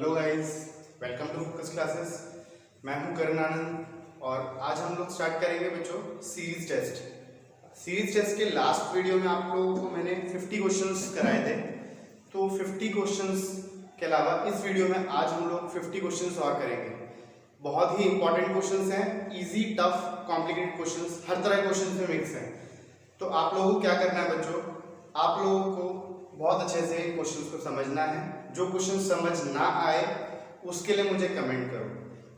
Hello guys, welcome to Focus Classes. मैं हूं करण आनंद और आज हम लोग स्टार्ट करेंगे बच्चों सीरीज टेस्ट। सीरीज टेस्ट के लास्ट वीडियो में आप लोगों को मैंने 50 क्वेश्चंस कराए थे, तो 50 क्वेश्चंस के अलावा इस वीडियो में आज हम लोग 50 क्वेश्चंस और करेंगे। बहुत ही इंपॉर्टेंट क्वेश्चंस हैं, इजी, टफ, कॉम्प्लिकेटेड क्वेश्चंस, हर तरह के क्वेश्चंस में मिक्स हैं। तो आप लोगों को क्या करना है बच्चों, आप लोगों को बहुत अच्छे से क्वेश्चंस को समझना है। जो क्वेश्चन समझ ना आए उसके लिए मुझे कमेंट करो,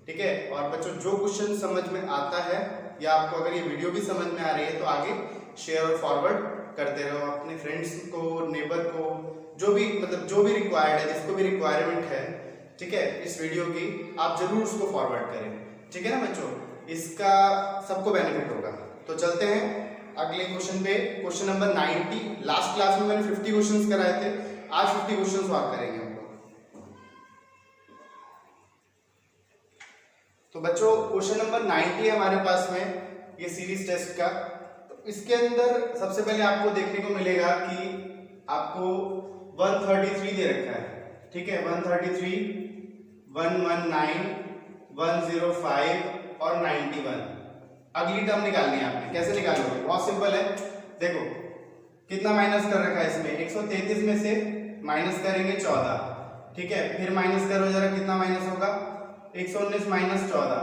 ठीक है। और बच्चों जो क्वेश्चन समझ में आता है या आपको अगर ये वीडियो भी समझ में आ रही है तो आगे शेयर और फॉरवर्ड करते रहो अपने फ्रेंड्स को, नेबर को, जो भी रिक्वायर्ड है, जिसको भी रिक्वायरमेंट है, ठीक है, इस वीडियो की, आप जरूर उसको फॉरवर्ड करें, ठीक है ना बच्चों। इसका सबको बेनिफिट होगा। तो चलते हैं अगले क्वेश्चन पे। Question number 90। लास्ट क्लास में मैंने 50 क्वेश्चंस कराए थे, आज 50 क्वेश्चंस और करेंगे हम लोग। तो बच्चों क्वेश्चन नंबर 90 है हमारे पास में, ये सीरीज टेस्ट का। तो इसके अंदर सबसे पहले आपको देखने को मिलेगा कि आपको 133 दे रखा है, ठीक है। 133, 119, 105 और 91। अगली टर्म निकालनी है आपने। कैसे निकालोगे? बहुत सिंपल है। देखो कितना माइनस कर रखा है इसमें, 133 में से माइनस करेंगे 14, ठीक है। फिर माइनस करो जरा, कितना माइनस होगा, 119 माइनस 14।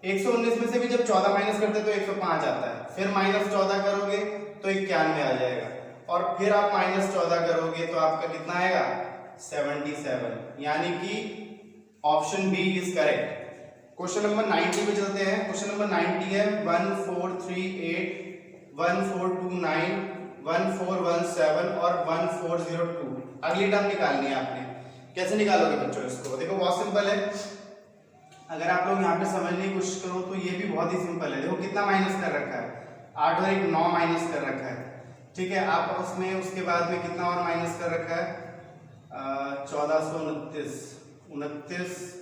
119 में से भी जब 14 माइनस करते तो 105 आता है। फिर माइनस 14 करोगे तो 91 आ जाएगा, और फिर आप माइनस 14 करोगे तो आपका कितना आएगा, 77। यानी कि option B is correct. Question number 90 पे चलते हैं। क्वेश्चन नंबर 90 है 1438, 1429, 1417 और 1402। अगली टर्म निकालनी है आपने। कैसे निकालोगे बच्चों इसको? देखो बहुत सिंपल है। अगर आप लोग यहाँ पे समझने की कोशिश करो तो ये भी बहुत ही सिंपल है। देखो कितना माइनस कर रखा है, 8 और 1 9 माइनस कर रखा है, ठीक है। आप उसमें उसके बाद में कितना और माइनस कर रखा है, 1429, 29,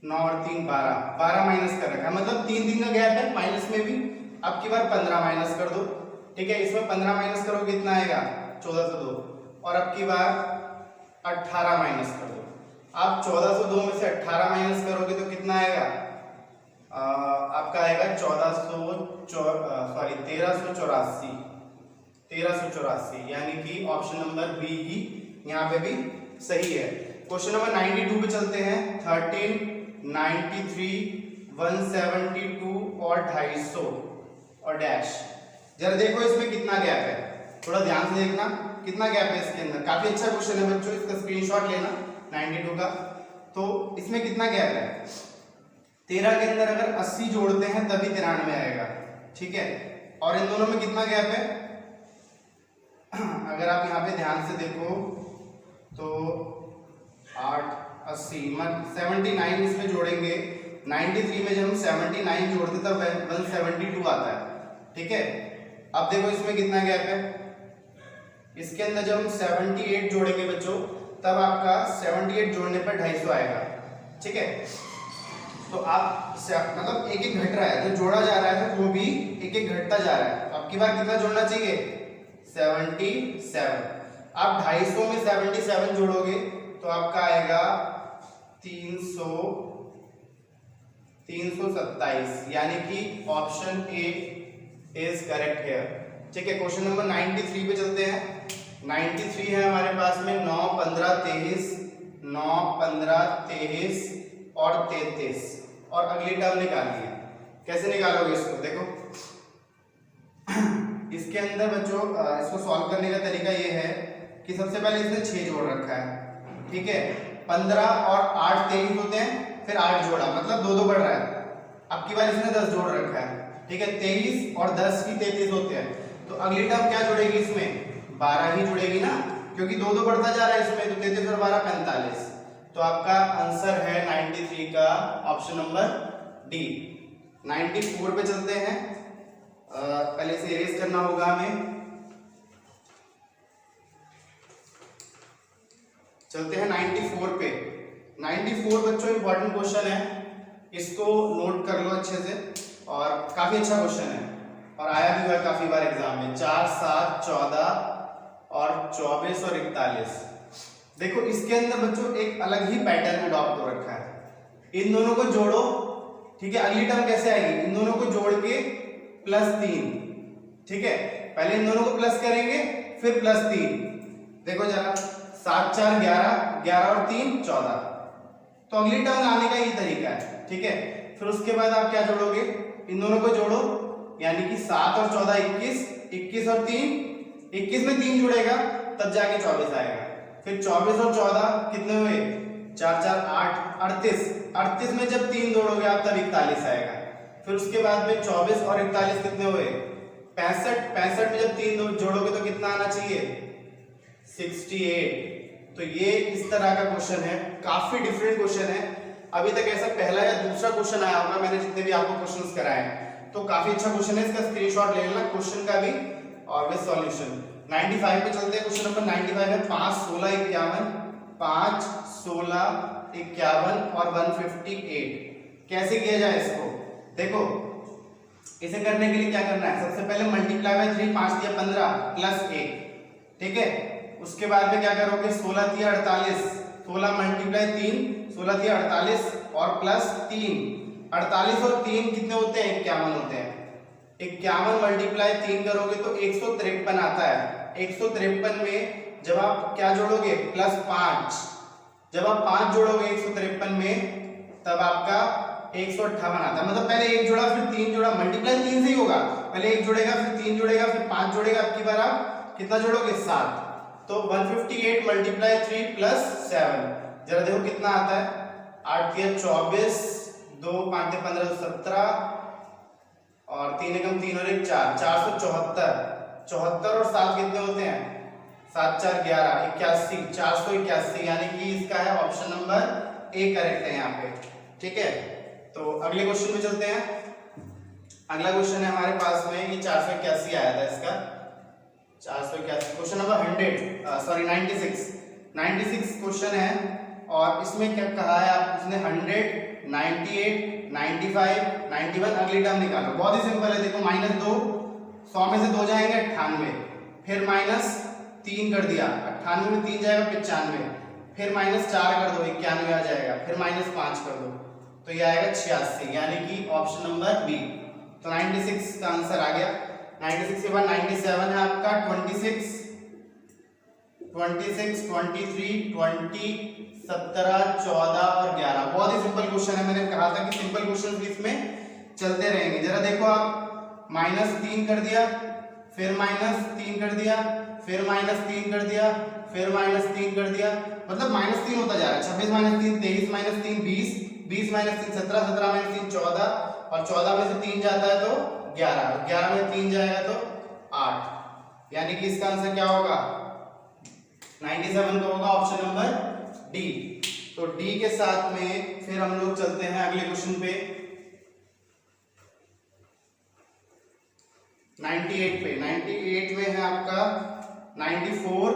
9 और 3 12 माइनस कर रखा है। मतलब 3 दिन का गैप है माइनस में भी। अब की बार 15 माइनस कर दो, ठीक है। इसमें 15 माइनस करो कितना आएगा, 1402। और अब की बार 18 माइनस कर दो। आप 1402 में से 18 माइनस करोगे तो कितना आएगा, आपका आएगा 1384। यानी कि ऑप्शन नंबर बी ही यहाँ पे भी सही है। क्वेश्चन नंबर 92 पे चलते हैं। 13, 93, 172 और 250 और डैश। जरा देखो इसमें कितना गैप है, थोड़ा ध्यान से देखना कितना गैप है इसके अंदर। काफी अच्छा क्वेश्चन है बच्चों, इसका स्क्रीनशॉट लेना 92 का। तो इसमें कितना गैप है, 13 के अंदर अगर 80 जोड़ते हैं तभी 93 आएगा, ठीक है। और इन दोनों में कितना गैप है, अगर आप यहाँ पे ध्यान से देखो तो 8, 80, 79 इसमें जोड़ेंगे। 93 में जब हम 79 जोड़ते तब 172 आता है, ठीक है। अब देखो इसमें कितना गैप है, इसके अंदर जब हम 78 जोड़ेंगे बच्चों तब आपका 78 जोड़ने पर 250 आएगा, ठीक है। तो आप मतलब एक एक घट रहा है, जो जोड़ा जा रहा है वो भी एक एक घटता जा रहा है। अब की बार कितना जोड़ना चाहिए, 77। आप 250 में 77 जोड़ोगे तो आपका आएगा 327। यानी कि option A is correct here, ठीक है। क्वेश्चन नंबर 93 पे चलते हैं। 93 है हमारे पास में 9, 15, 23, 9, 15, 23 और 33। और अगली टर्म निकालनी है। कैसे निकालोगे इसको? देखो इसके अंदर बच्चों इसको सॉल्व करने का तरीका ये है कि सबसे पहले इसने 6 जोड़ रखा है, ठीक है। 15 और 8 23 होते हैं, फिर 8 जोड़ा, मतलब 2 बढ़ रहा है। अब की बार इसने 10 जोड़ रखा है, ठीक है। 23 और 10 की 33 होते हैं। तो अगली टर्म क्या जुड़ेगी इसमें, 12 ही जुड़ेगी ना, क्योंकि 2 बढ़ता जा रहा है इसमें। तो 33 और 12 45। तो आपका आंसर है 93 का ऑप्शन नंबर डी। 94 पे चलते हैं। पहले से इरेज करना होगा हमें। चलते हैं 94 पे। 94 बच्चों इंपॉर्टेंट क्वेश्चन है, इसको नोट कर लो अच्छे से। और काफी अच्छा क्वेश्चन है और आया भी हुआ काफी बार एग्जाम में। 4, 7, 14 और 24 और 41। देखो इसके अंदर बच्चों एक अलग ही पैटर्न अडॉप्ट हो रखा है। इन दोनों को जोड़ो, ठीक है। अगली टर्म कैसे आएगी, इन दोनों को जोड़ के +3, ठीक है। पहले इन दोनों को प्लस करेंगे फिर +3। देखो जरा 7 4 11, 11 और 3 14। तो अगली टर्म लाने का ये तरीका है, ठीक है। फिर उसके बाद आप क्या जोड़ोगे, इन दोनों को जोड़ो, यानी कि 7 और 14 21, 21 और 3, 21 में 3 जुड़ेगा तब जाके 24 आएगा। फिर 24 और 14 कितने हुए, 4 4 8, 38, 38 में जब 3 जोड़ोगे आप तब 41 आएगा। फिर उसके बाद में 24 और 41 कितने हुए, 65, 65 में जब 3 जोड़ोगे तो कितना आना चाहिए, 68। तो ये इस तरह का क्वेश्चन है, काफी डिफरेंट क्वेश्चन है। अभी तक ऐसा पहला या दूसरा क्वेश्चन आया होगा मैंने जितने भी आपको क्वेश्चंस कराए हैं। तो काफी अच्छा क्वेश्चन है, इसका स्क्रीनशॉट ले लेना, क्वेश्चन का भी और विद सॉल्यूशन। 95 पे चलते हैं। क्वेश्चन नंबर 95 है 5 16 51, 5 16 51 और 158। कैसे किया जाए इसको, देखो इसे करने के लिए क्या करना है, सबसे पहले मल्टीप्लाई बाय 3, 5 दिया 15 प्लस 1, ठीक है। उसके बाद में क्या करोगे, 16 3 48, 16 मल्टीप्लाई 3, 16 3 48 और प्लस 3, 48 और 3 कितने होते हैं, 51 होते हैं। 51 मल्टीप्लाई 3 करोगे तो 153 आता है। 153 में जब आप क्या जोड़ोगे, +5, जब आप 5 जोड़ोगे 153 में तब आपका 158 आता है। मतलब पहले 1 जोड़ा फिर 3 जोड़ा, मल्टीप्लाई 3 से ही होगा, पहले 1 जोड़ेगा फिर 3 जोड़ेगा फिर 5 जोड़ेगा, अब की बार आप कितना जोड़ोगे, 7। तो 158 मल्टीप्लाई 3 प्लस 7, जरा देखो कितना आता है, 8 3 24, 2 5 15 17 और 3 एकम 3 और 1 4, 474, 74 और 7 कितने होते हैं, 7 4 11, 81, 481, यानी कि इसका है ऑप्शन नंबर ए करेक्ट है यहाँ पे, ठीक है। तो अगले क्वेश्चन में चलते हैं। अगला क्वेश्चन है हमारे पास में, ये 481 आया था इसका, 481 क्वेश्चन नंबर 96 क्वेश्चन है। और इसमें क्या कहा है आप, उसने 100 98 95 91 अगली टर्म निकालो। बहुत ही सिंपल है, देखो -2, 100 में से 2 जाएंगे 98, फिर -3 कर दिया, 98 में 3 जाएगा 95, फिर -4 कर दो 91 आ जाएगा, फिर -5 कर दो तो ये आएगा 86, यानी कि ऑप्शन नंबर बी। तो 96 का आंसर आ गया। 96 के बाद 97 है आपका 26 23 20 17 14 और 11। बहुत ही सिंपल क्वेश्चन है, मैंने कहा था कि सिंपल क्वेश्चन भी इसमें चलते रहेंगे। जरा देखो आप, -3 कर दिया, फिर -3 कर दिया, फिर -3 कर दिया, फिर -3 कर दिया, मतलब -3 होता जा रहा है। 26 -3 23 -3 20, 20 -3 17, 17 -3 14 और 14 में से 3 जाता है तो 11, 11 में 3 जाएगा तो 8, यानी कि इसका आंसर क्या होगा, 97 का होगा ऑप्शन नंबर डी। तो डी के साथ में फिर हम लोग चलते हैं अगले क्वेश्चन पे, 98 पे। 98 में है आपका 94,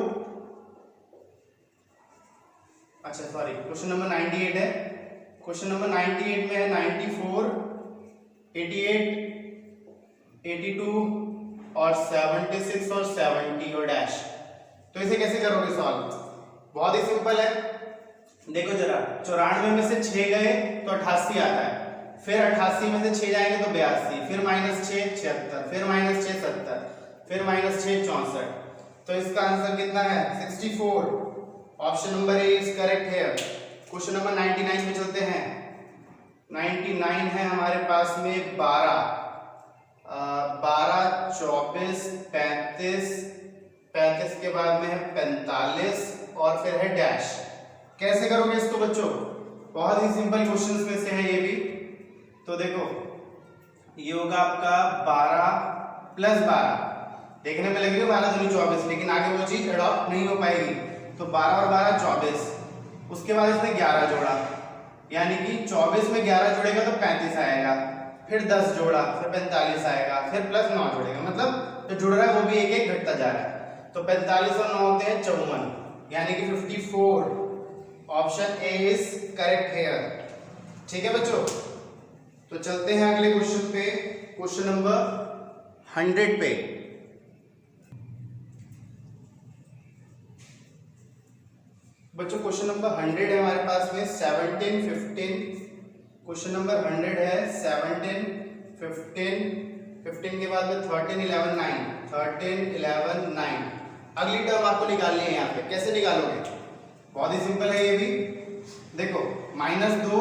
अच्छा सॉरी क्वेश्चन नंबर 98 है। क्वेश्चन नंबर 98 में है 94 88 82 और 76 और 70 और डैश। तो इसे कैसे करोगे सॉल्व, बहुत ही सिंपल है। देखो जरा 94 में से 6 गए तो 88 आता है, फिर 88 में से 6 जाएंगे तो 82, फिर -6 76, फिर -6 70, फिर -6 64। तो इसका आंसर कितना है 64, option number A is correct है। क्वेश्चन नंबर 99 पे चलते हैं। 99 है हमारे पास में 12 24 35, 35 के बाद में है 45 और फिर है डैश। कैसे करोगे इसको बच्चों, बहुत ही सिंपल क्वेश्चंस में से है ये भी। तो देखो ये होगा आपका 12 + 12, देखने में लगेगा 12 दूनी 24, लेकिन आगे वो चीज एडॉप्ट नहीं हो पाएगी। तो 12 और 12 24, उसके बाद इसने 11 जोड़ा, यानी कि 24 में 11 जोड़ेगा तो 35 आएगा, फिर 10 जोड़ा फिर 45 आएगा, फिर +9 जोड़ेगा, मतलब जो जुड़ रहा है वो भी एक एक घटता जा रहा है। तो 45 और 9 होते हैं 54, यानी कि 54, option A is correct here. ठीक है बच्चों, तो चलते हैं अगले क्वेश्चन पे, क्वेश्चन नंबर 100 पे। बच्चों क्वेश्चन नंबर 100 है हमारे पास में 17 15। क्वेश्चन नंबर 100 है 17 15, 15 के बाद में 13 11 9, 13 11 9। अगली टर्म आपको निकालनी है यहाँ पे। कैसे निकालोगे? बहुत ही सिंपल है ये भी। देखो -2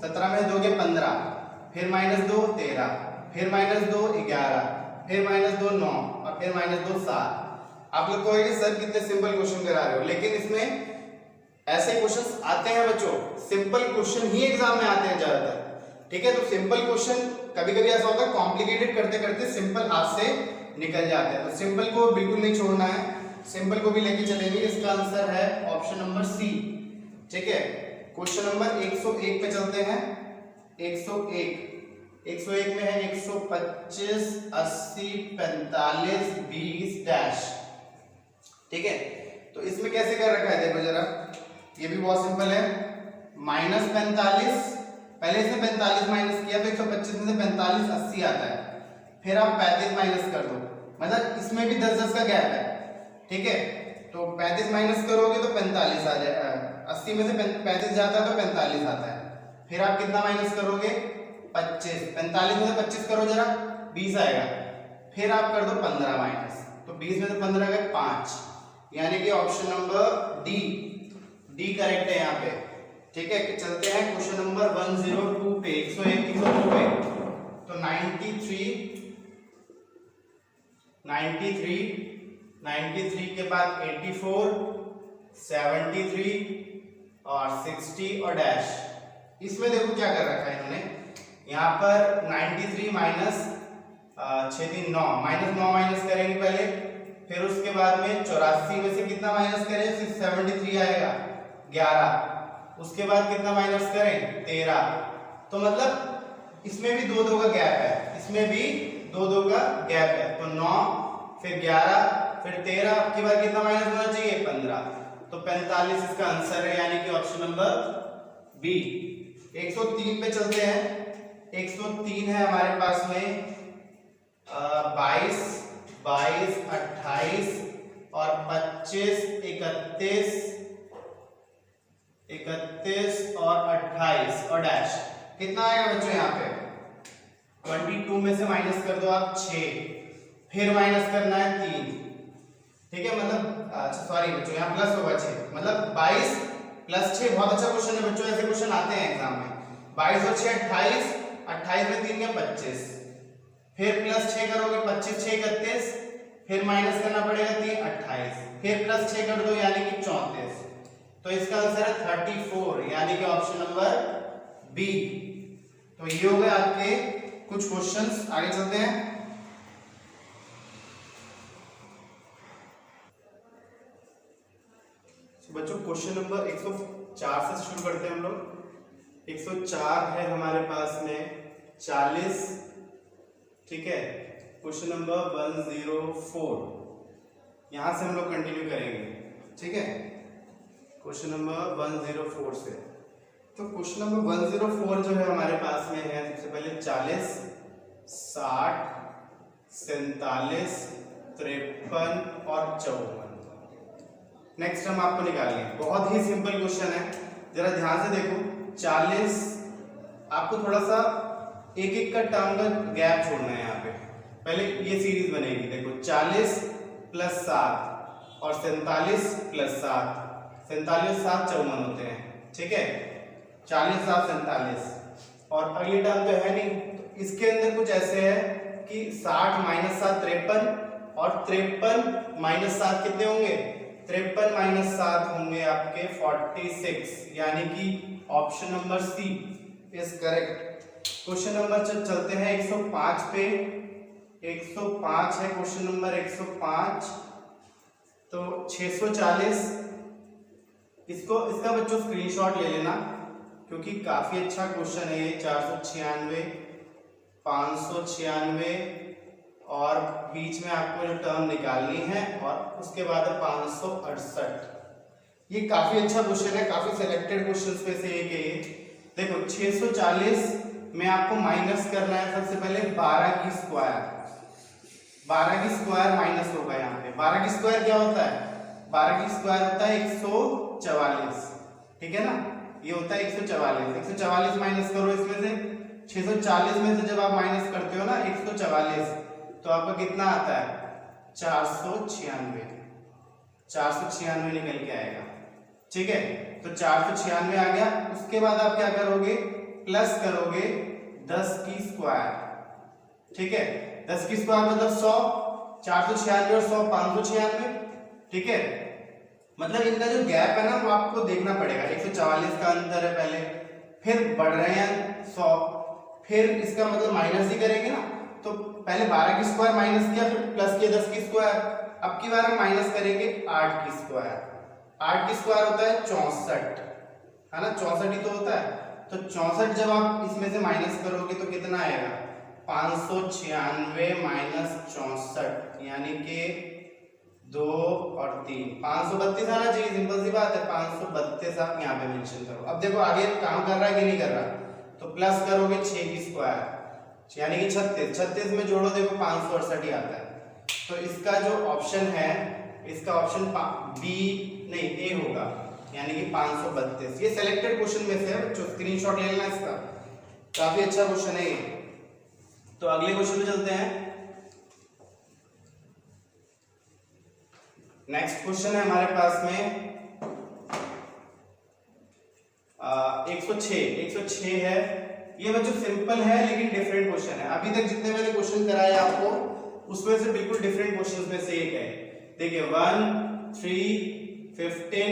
17 में दोगे 15, फिर -2 13, फिर -2 11, फिर -2 9 और फिर -2 7। आप लोग कहोगे सर कितने सिंपल क्वेश्चन करा रहे हो, लेकिन इसमें ऐसे क्वेश्चंस आते हैं बच्चों, सिंपल क्वेश्चन ही एग्जाम में आते हैं ज्यादातर। ठीक है, तो सिंपल क्वेश्चन कभी कभी ऐसा होता है कॉम्प्लिकेटेड करते करते सिंपल हाथ से निकल जाते हैं, तो सिंपल को बिल्कुल नहीं छोड़ना है, सिंपल को भी लेके चलेंगे। इसका आंसर है ऑप्शन नंबर सी। ठीक है, क्वेश्चन नंबर 101 पे चलते हैं। 101 में है 125 80 45 20 डैश। ठीक है, तो इसमें कैसे कर रखा है देखो जरा, ये भी बहुत सिंपल है। -45, पहले इसमें 45 माइनस किया तो 125 में से 45 80 आता है, फिर आप 35 माइनस कर दो, मतलब इसमें भी 10-10 का गैप है। ठीक है, तो 35 माइनस करोगे तो 45 आ जाएगा, 80 में से 35 जाता है तो 45 आता है, फिर आप कितना माइनस करोगे 25, 45 में से 25 करो जरा 20 आएगा, फिर आप कर दो 15 माइनस, तो 20 में से 15 गए 5, यानी कि ऑप्शन नंबर डी करेक्ट है यहाँ पे। ठीक है, चलते हैं क्वेश्चन नंबर 102 पे, 101 102 पे। तो 93 के बाद 84 73 और 60 और डैश। इसमें देखो क्या कर रखा है इन्होंने, यहाँ पर 93 माइनस 6 3 9, -9 माइनस करेंगे पहले, फिर उसके बाद में 84 में से कितना माइनस करें, 73 आएगा 11, उसके बाद कितना माइनस करें 13। तो मतलब इसमें भी 2-2 का गैप है, इसमें भी 2-2 का गैप है, तो 9 फिर 11 फिर 13 के बाद कितना माइनस होना चाहिए 15, तो 45 इसका आंसर है, यानी कि ऑप्शन नंबर बी। 103 पे चलते हैं। 103 है हमारे पास में 22 28 और 25 31 और 28 और डैश। कितना आएगा बच्चों यहाँ पे, 22 में से माइनस कर दो आप 6, फिर माइनस करना है 3। ठीक है, मतलब अच्छा सॉरी बच्चों यहाँ प्लस होगा 6, मतलब 22 प्लस 6। बहुत अच्छा क्वेश्चन है बच्चों, ऐसे क्वेश्चन आते हैं एग्जाम में। 22 और 6 28, 28 में 3 का 25, फिर प्लस 6 करोगे 25 6 31, फिर माइनस करना पड़ेगा 3 28, फिर प्लस 6 कर दो यानी कि 34, तो इसका आंसर है 34, यानी कि ऑप्शन नंबर बी। तो ये हो गए आपके कुछ क्वेश्चंस। आगे चलते हैं। बच्चों क्वेश्चन नंबर 104 से शुरू करते हैं हम लोग। 104 है हमारे पास में 40। ठीक है, क्वेश्चन नंबर 104 यहां से हम लोग कंटिन्यू करेंगे। ठीक है, क्वेश्चन नंबर 104 से। तो क्वेश्चन नंबर 104 जो है हमारे पास में है, सबसे पहले 40 60 47 53 और 54। नेक्स्ट हम आपको निकालेंगे, बहुत ही सिंपल क्वेश्चन है, जरा ध्यान से देखो। 40 आपको थोड़ा सा एक एक का टर्म का गैप छोड़ना है यहाँ पे। पहले ये सीरीज बनेगी, देखो 40 + 7 और 47 + 7, 47 7 54 होते हैं। ठीक है, 40 7 47 और अगली टर्म तो है नहीं, तो इसके अंदर कुछ ऐसे है कि 60 - 7 53 और 53 - 7 कितने होंगे, 53 - 7 होंगे आपके 46, यानी कि option number C is correct. Question number चलते हैं 105 पे। 105 है क्वेश्चन नंबर 105। तो 640, इसका बच्चों स्क्रीनशॉट ले लेना क्योंकि काफी अच्छा क्वेश्चन है ये। 496 596 और बीच में आपको जो टर्म निकालनी है और उसके बाद 568। ये काफी अच्छा क्वेश्चन है, काफी सिलेक्टेड क्वेश्चंस में से एक है ये। देखो 640 में आपको माइनस करना है सबसे पहले 12 की स्क्वायर। 12 की स्क्वायर माइनस होगा यहाँ पे। 12 की स्क्वायर क्या होता है, 12 की स्क्वायर होता है 144, ठीक है ना, ये होता है 144। 144 माइनस करो इसमें से, 640 में से जब आप माइनस करते हो ना 144, तो आपका कितना आता है 496, 496 निकल के आएगा, ठीक है। तो 496 आ गया। उसके बाद आप क्या करोगे, प्लस करोगे 10 की स्क्वायर, ठीक है। 10 की स्क्वायर मतलब 100, 496 और 100 596, ठीक है। मतलब इनका जो गैप है ना वो आपको देखना पड़ेगा। 144 का अंतर है पहले, फिर बढ़ रहे हैं 100, फिर इसका मतलब माइनस ही करेंगे ना, तो पहले 12 की स्क्वायर माइनस किया, फिर प्लस किया 10 की स्क्वायर। अब की बार हम माइनस करेंगे 8 की स्क्वायर। 8 की स्क्वायर होता है 64, है ना, 64 ही तो होता है। तो 64 जब आप इसमें से माइनस करोगे तो कितना आएगा, 596 माइनस 64, यानी कि 2 और 3, 532 आना चाहिए। सिंपल सी बात है, 532 आप यहाँ पे मेंशन करो। अब देखो आगे काम कर रहा है कि नहीं कर रहा, तो प्लस करोगे 6 की स्क्वायर, यानी कि 36, 36 में जोड़ो, देखो 568 ही आता है। तो इसका जो ऑप्शन है, इसका ऑप्शन बी नहीं ए होगा, यानी कि 532। ये सिलेक्टेड क्वेश्चन में से है बच्चों, स्क्रीनशॉट ले लेना इसका, काफी अच्छा क्वेश्चन है ये। तो अगले क्वेश्चन में चलते हैं। नेक्स्ट क्वेश्चन है हमारे पास में 106 है। ये बच्चों सिंपल है लेकिन डिफरेंट क्वेश्चन है। अभी तक जितने मैंने क्वेश्चन कराए आपको उसमें से बिल्कुल डिफरेंट क्वेश्चंस में से एक है। देखिए 1, 3, 15,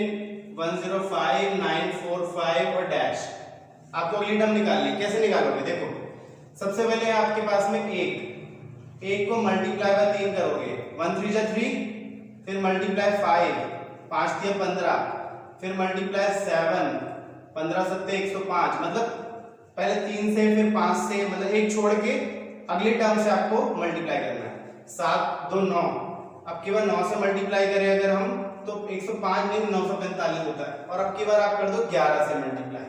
105, 945 और डैश। आपको अगली टर्म निकालनी है। कैसे निकालोगे, देखो सबसे पहले आपके पास में एक को मल्टीप्लाई बाय 3 करोगे, 1 3 जा 3, फिर मल्टीप्लाई 5, 5 3 15, फिर मल्टीप्लाई 7, 15 7 105। मतलब पहले 3 से फिर 5 से, मतलब एक छोड़ के अगली टर्म से आपको मल्टीप्लाई करना है। 7 2 9, अब की बार 9 से मल्टीप्लाई करें अगर हम तो 105 नहीं 945 होता है। और अब की बार आप कर दो 11 से मल्टीप्लाई।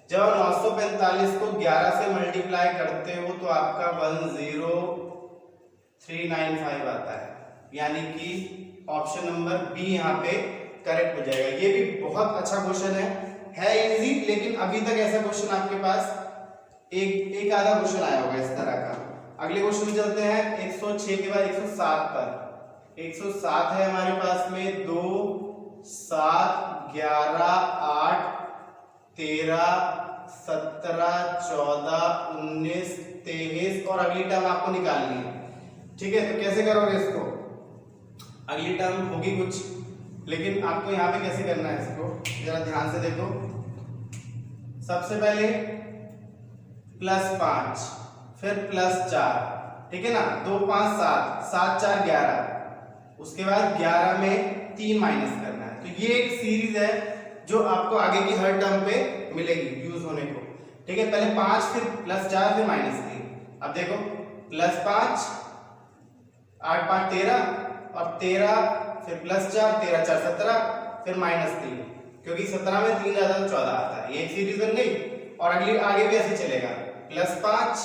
जब आप 945 को 11 से मल्टीप्लाई करते हो तो आपका 10395 आता है, यानी कि ऑप्शन नंबर बी यहाँ पे करेक्ट हो जाएगा। ये भी बहुत अच्छा क्वेश्चन है इजी, लेकिन अभी तक ऐसा क्वेश्चन आपके पास एक आधा क्वेश्चन आया होगा इस तरह का। अगले क्वेश्चन में चलते हैं 106 के बाद 107 पर। 107 है हमारे पास में 2 7 11 8 13 17 14 19 23 और अगली टर्म आपको निकालनी है, ठीक है। तो कैसे करोगे इसको, अगली टर्म होगी कुछ, लेकिन आपको यहाँ पे कैसे करना है इसको जरा ध्यान से देखो। सबसे पहले +5, फिर +4, ठीक है ना, 2 5 7, 7 4 11, उसके बाद 11 में 3 माइनस करना है। तो ये एक सीरीज है जो आपको आगे की हर टर्म पे मिलेगी यूज होने को, ठीक है। पहले 5, फिर +4, फिर -3। अब देखो +5, 8 5 13 और 13, फिर +4, 13 4 17, फिर -3, क्योंकि 17 में 3 ज्यादा तो 14 आता है। ये एक सीरीज बन गई। और अगली आगे भी ऐसे चलेगा, +5,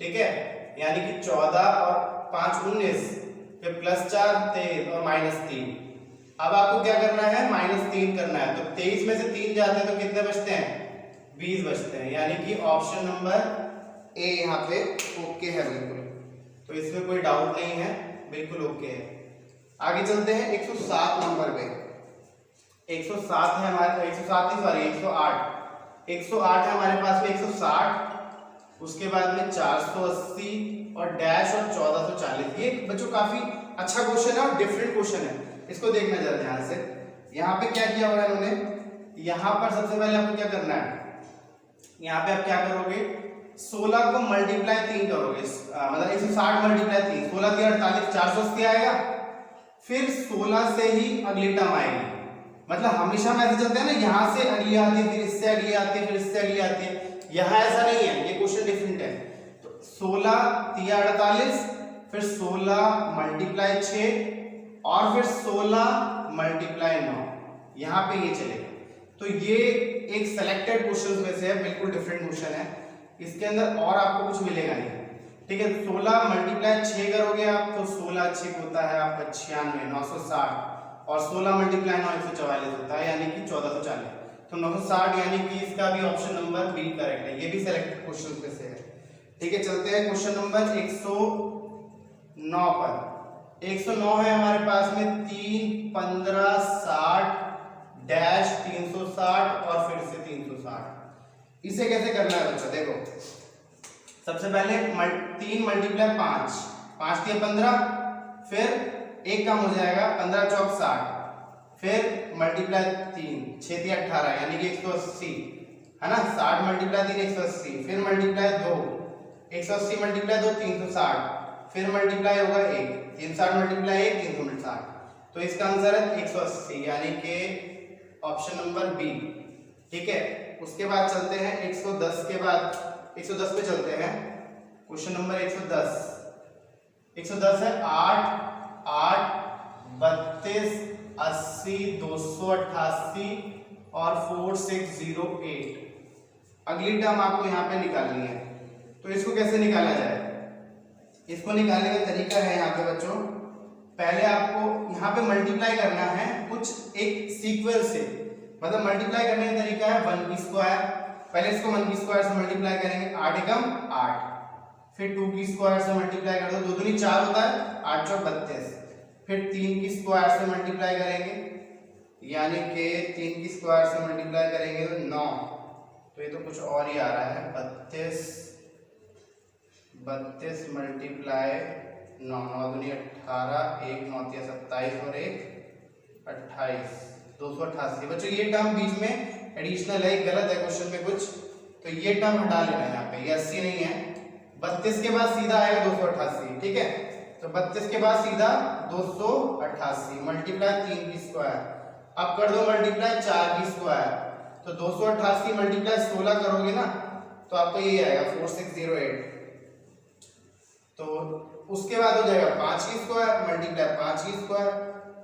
ठीक है, यानी कि 14 और 5 19, फिर +4 23 और -3। अब आपको क्या करना है, -3 करना है। तो 23 में से 3 जाते हैं तो कितने बचते हैं, 20 बचते हैं, यानी कि ऑप्शन नंबर ए यहाँ पे ओके है बिल्कुल। तो इसमें कोई डाउट नहीं है, बिल्कुल ओके है। आगे चलते हैं 107 नंबर पे। 107 है हमारे, 107 नहीं सॉरी 108। 108 है हमारे पास में 160, उसके बाद में 480 और डैश और 1440। ये बच्चों काफी अच्छा क्वेश्चन है और डिफरेंट क्वेश्चन है, इसको देखना जरा ध्यान से। यहाँ पे क्या किया होगा इन्होंने, यहाँ पर सबसे पहले आपको क्या करना है, यहाँ पे आप क्या करोगे, 16 को मल्टीप्लाई 3 करोगे, मतलब 160 मल्टीप्लाई 3, 16 3 48, 480 आएगा। फिर 16 से ही अगली टर्म आएगी। मतलब हमेशा हम ऐसे चलते हैं ना, यहाँ से अगली आती है, फिर इससे अगली आती है, फिर इससे अगली आती है। यहाँ ऐसा नहीं है, ये क्वेश्चन डिफरेंट है। तो 16 3 48, फिर 16 मल्टीप्लाई 6 और फिर 16 मल्टीप्लाई 9, यहाँ पे ये चलेगा। तो ये एक सिलेक्टेड क्वेश्चन में से है, बिल्कुल डिफरेंट क्वेश्चन है। इसके अंदर और आपको कुछ मिलेगा नहीं, ठीक है। 16 मल्टीप्लाई 6 करोगे आप तो 16 6 होता है आपका 96, 960 और 16 मल्टीप्लाई 9 144 होता है, यानी कि 1440। तो 960 यानी कि इसका भी ऑप्शन नंबर बी करेक्ट है। ये भी सिलेक्टेड क्वेश्चन में से है। ठीक है, चलते हैं क्वेश्चन नंबर 109 पर। 109 है हमारे पास में 3, 15, 60 डैश 360 और फिर से 360। इसे कैसे करना है बच्चों, देखो सबसे पहले 3 मल्टीप्लाई 5, 5 दिए 15, फिर एक कम हो जाएगा 15 चौक 60, फिर मल्टीप्लाई 3, 6 दिए 18 यानी कि 180 है ना। 60 मल्टीप्लाई 3 180, फिर मल्टीप्लाई 2 180 मल्टीप्लाई 2 360, फिर मल्टीप्लाई होगा 1 360 मल्टीप्लाई 1 360। तो इसका आंसर है 180 यानी कि ऑप्शन नंबर बी। ठीक है, उसके बाद चलते हैं 110 के बाद 110 पे चलते हैं। क्वेश्चन नंबर 110 है 8 8 32 80 288 और 4608। अगली टर्म आपको यहाँ पे निकालनी है, तो इसको कैसे निकाला जाए? इसको निकालने का तरीका है यहाँ पे बच्चों, पहले आपको यहाँ पे मल्टीप्लाई करना है कुछ एक सीक्वेंस से। मतलब मल्टीप्लाई करने का तरीका है 1 की स्क्वायर, पहले इसको 1 की स्क्वायर से मल्टीप्लाई करेंगे, 8 एकम 8, फिर 2 की स्क्वायर से मल्टीप्लाई कर दो, 2 दूनी 4 होता है, 8 चौक 32, फिर 3 की स्क्वायर से मल्टीप्लाई करेंगे यानी कि 3 की स्क्वायर से मल्टीप्लाई करेंगे तो 9। तो ये तो कुछ और ही आ रहा है, 32 मल्टीप्लाई 9, 9 दूनी 18, 1 9 27 और 1 28, 288। बच्चों ये टर्म बीच में एडिशनल है, गलत है क्वेश्चन में कुछ, तो ये टर्म हटा लेना है यहाँ पे, ये 80 नहीं है। 32 के बाद सीधा आएगा 288। ठीक है, तो 32 के बाद सीधा 288 मल्टीप्लाई 3 की स्क्वायर, अब कर दो मल्टीप्लाई 4 की स्क्वायर, तो 288 मल्टीप्लाई 16 करोगे ना तो आपको ये आएगा 4608। तो उसके बाद हो जाएगा 5 की स्क्वायर मल्टीप्लाई 5 की स्क्वायर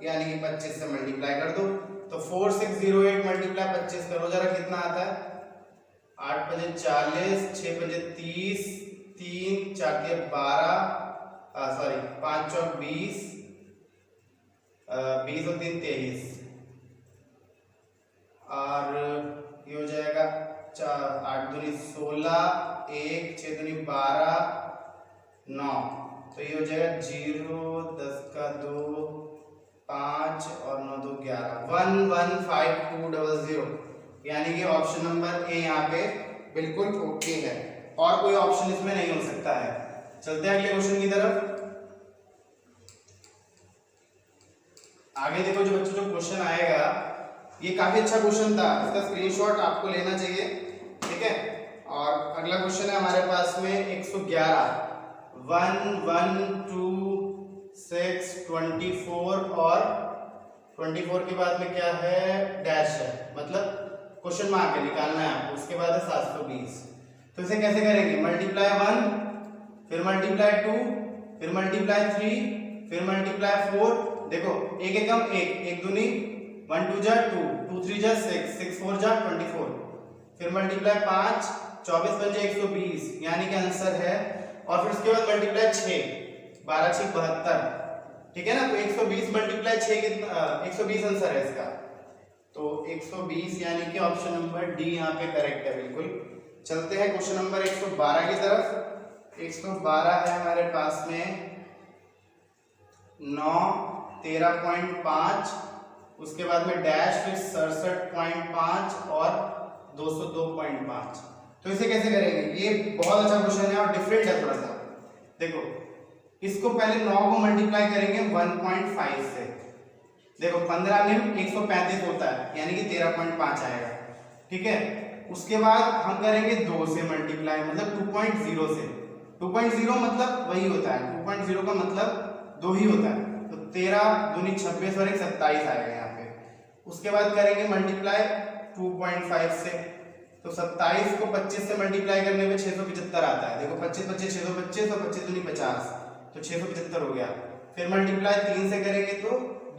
यानी कि 25 से मल्टीप्लाई कर दो, तो 4608 मल्टीप्लाई 25 करो जरा कितना आता है, 8 पंजे 40, 6 पंजे 30, 3 4 के 12, सॉरी 5 चौक 20, 20 और 3 23, और ये हो जाएगा 8 दूनी 16, 1 6 दूनी 12 9, तो ये हो जाएगा 0 10 का 2 5 और 9 2 11, 115200 यानी कि ऑप्शन नंबर ए यहाँ पे बिल्कुल ओके है और कोई ऑप्शन इसमें नहीं हो सकता है। चलते हैं अगले क्वेश्चन की तरफ। आगे देखो जो बच्चों जो क्वेश्चन आएगा ये काफी अच्छा क्वेश्चन था, इसका स्क्रीनशॉट आपको लेना चाहिए। ठीक है, और अगला क्वेश्चन है हमारे पास में 111, 1 1 2 6 24 और 24 के बाद में क्या है, डैश है, मतलब क्वेश्चन मार्क है, निकालना है आपको। उसके बाद है 720। तो इसे कैसे करेंगे, मल्टीप्लाई 1, फिर मल्टीप्लाई 2, फिर मल्टीप्लाई 3, फिर मल्टीप्लाई 4। देखो एक एकम 1, 1 दूनी 1 2 जा 2, 2 3 जा 6, 6 4 जा 24, फिर मल्टीप्लाई 5, 24 पंजे 120 यानी कि आंसर है, और फिर उसके बाद मल्टीप्लाई 6, 12 6 72। ठीक है ना, तो 120 मल्टीप्लाई 6 कितना, 120 आंसर है इसका, तो 120 यानी कि ऑप्शन नंबर डी यहाँ पे करेक्ट है बिल्कुल। चलते हैं क्वेश्चन नंबर 112 की तरफ। 112 है हमारे पास में 9 13.5, उसके बाद में डैश, फिर 67.5 और 202.5। तो इसे कैसे करेंगे, ये बहुत अच्छा क्वेश्चन है और डिफरेंट है थोड़ा सा। देखो इसको पहले 9 को मल्टीप्लाई करेंगे 1.5 से। देखो 15 निम 135 होता है यानी कि 13.5 आएगा। ठीक है, उसके बाद हम करेंगे 2 से मल्टीप्लाई, मतलब 2.0 से। 2.0 मतलब वही होता है, 2.0 का मतलब 2 ही होता है, तो 13 दूनी 26 और 1 27 आएगा यहाँ पे। उसके बाद करेंगे मल्टीप्लाई 2.5 से, तो 27 को 25 से मल्टीप्लाई करने पे 675 आता है। देखो 25 25 625 और 25 दूनी 50, तो 675 हो गया। फिर मल्टीप्लाई 3 से करेंगे तो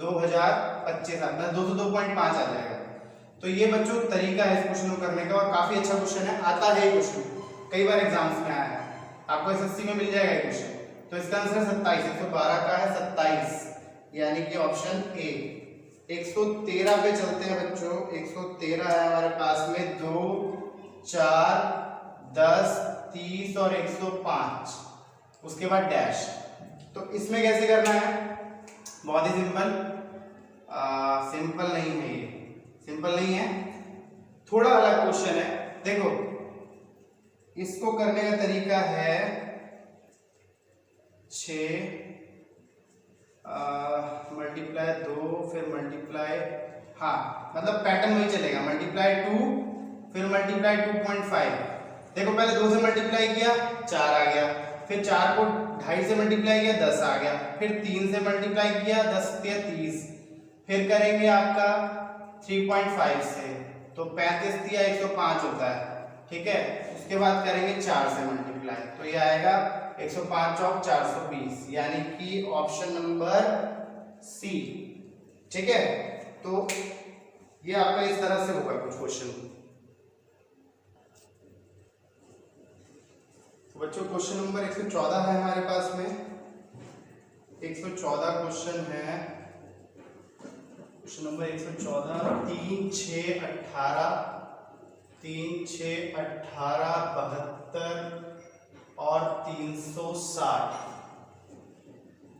2025 आता है, 202.5 आ जाएगा। तो ये बच्चों तरीका है इस क्वेश्चन को करने का, और काफी अच्छा क्वेश्चन है, आता है क्वेश्चन, कई बार एग्जाम्स में आया है, आपको एसएससी में मिल जाएगा ये क्वेश्चन। तो इसका आंसर 27, 112 का है 27 यानी कि ऑप्शन ए। 113 पे चलते हैं बच्चों। 113 है हमारे पास में, 2 4 10 30 और 105, उसके बाद डैश। तो इसमें कैसे करना है? बहुत ही सिंपल। सिंपल नहीं है, ये सिंपल नहीं है, थोड़ा अलग क्वेश्चन है। देखो इसको करने का तरीका है 6 मल्टीप्लाई 2 फिर मल्टीप्लाई, हाँ मतलब पैटर्न वही चलेगा, मल्टीप्लाई 2 फिर मल्टीप्लाई 2.5। देखो पहले 2 से मल्टीप्लाई किया 4 आ गया, फिर 4 को 2.5 से मल्टीप्लाई किया 10 आ गया, फिर 3 से मल्टीप्लाई किया 10 के 30, फिर करेंगे आपका 3.5 से, तो 35 दिया 105 होता है, ठीक है। उसके बाद करेंगे 4 से मल्टीप्लाई, तो ये आएगा 105 चौक 420, यानी कि ऑप्शन नंबर सी, ठीक है। तो ये आपका इस तरह से होगा कुछ क्वेश्चन। तो बच्चों क्वेश्चन नंबर 114 है हमारे पास में। 114 क्वेश्चन है, क्वेश्चन नंबर 114, 3 6 18 3 6 18 72 और 360।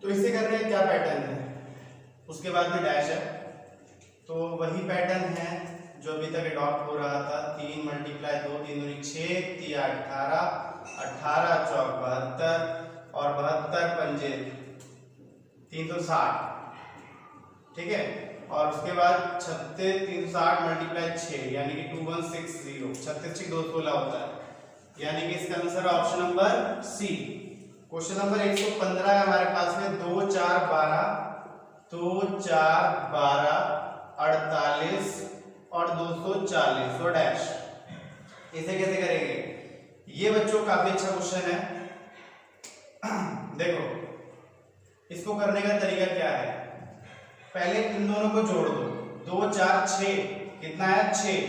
तो इसे करने का क्या पैटर्न है? उसके बाद में डैश है, तो वही पैटर्न है जो अभी तक अडॉप्ट हो रहा था। 3 मल्टीप्लाई 2 3 दूनी 6 3 18 18 चौक 72 और 72 पंजे 360, ठीक है। और उसके बाद 36 360 मल्टीप्लाई 6 यानी कि 2160, 36 216 होता है, यानी कि इसका answer option number C. Question number 115 है हमारे पास में, 2 4 12 2 4 12 48 और 240 और डैश। इसे कैसे करेंगे? ये बच्चों काफी अच्छा क्वेश्चन है। देखो इसको करने का तरीका क्या है? पहले इन दोनों को जोड़ दो, 2 4 6 कितना है 6,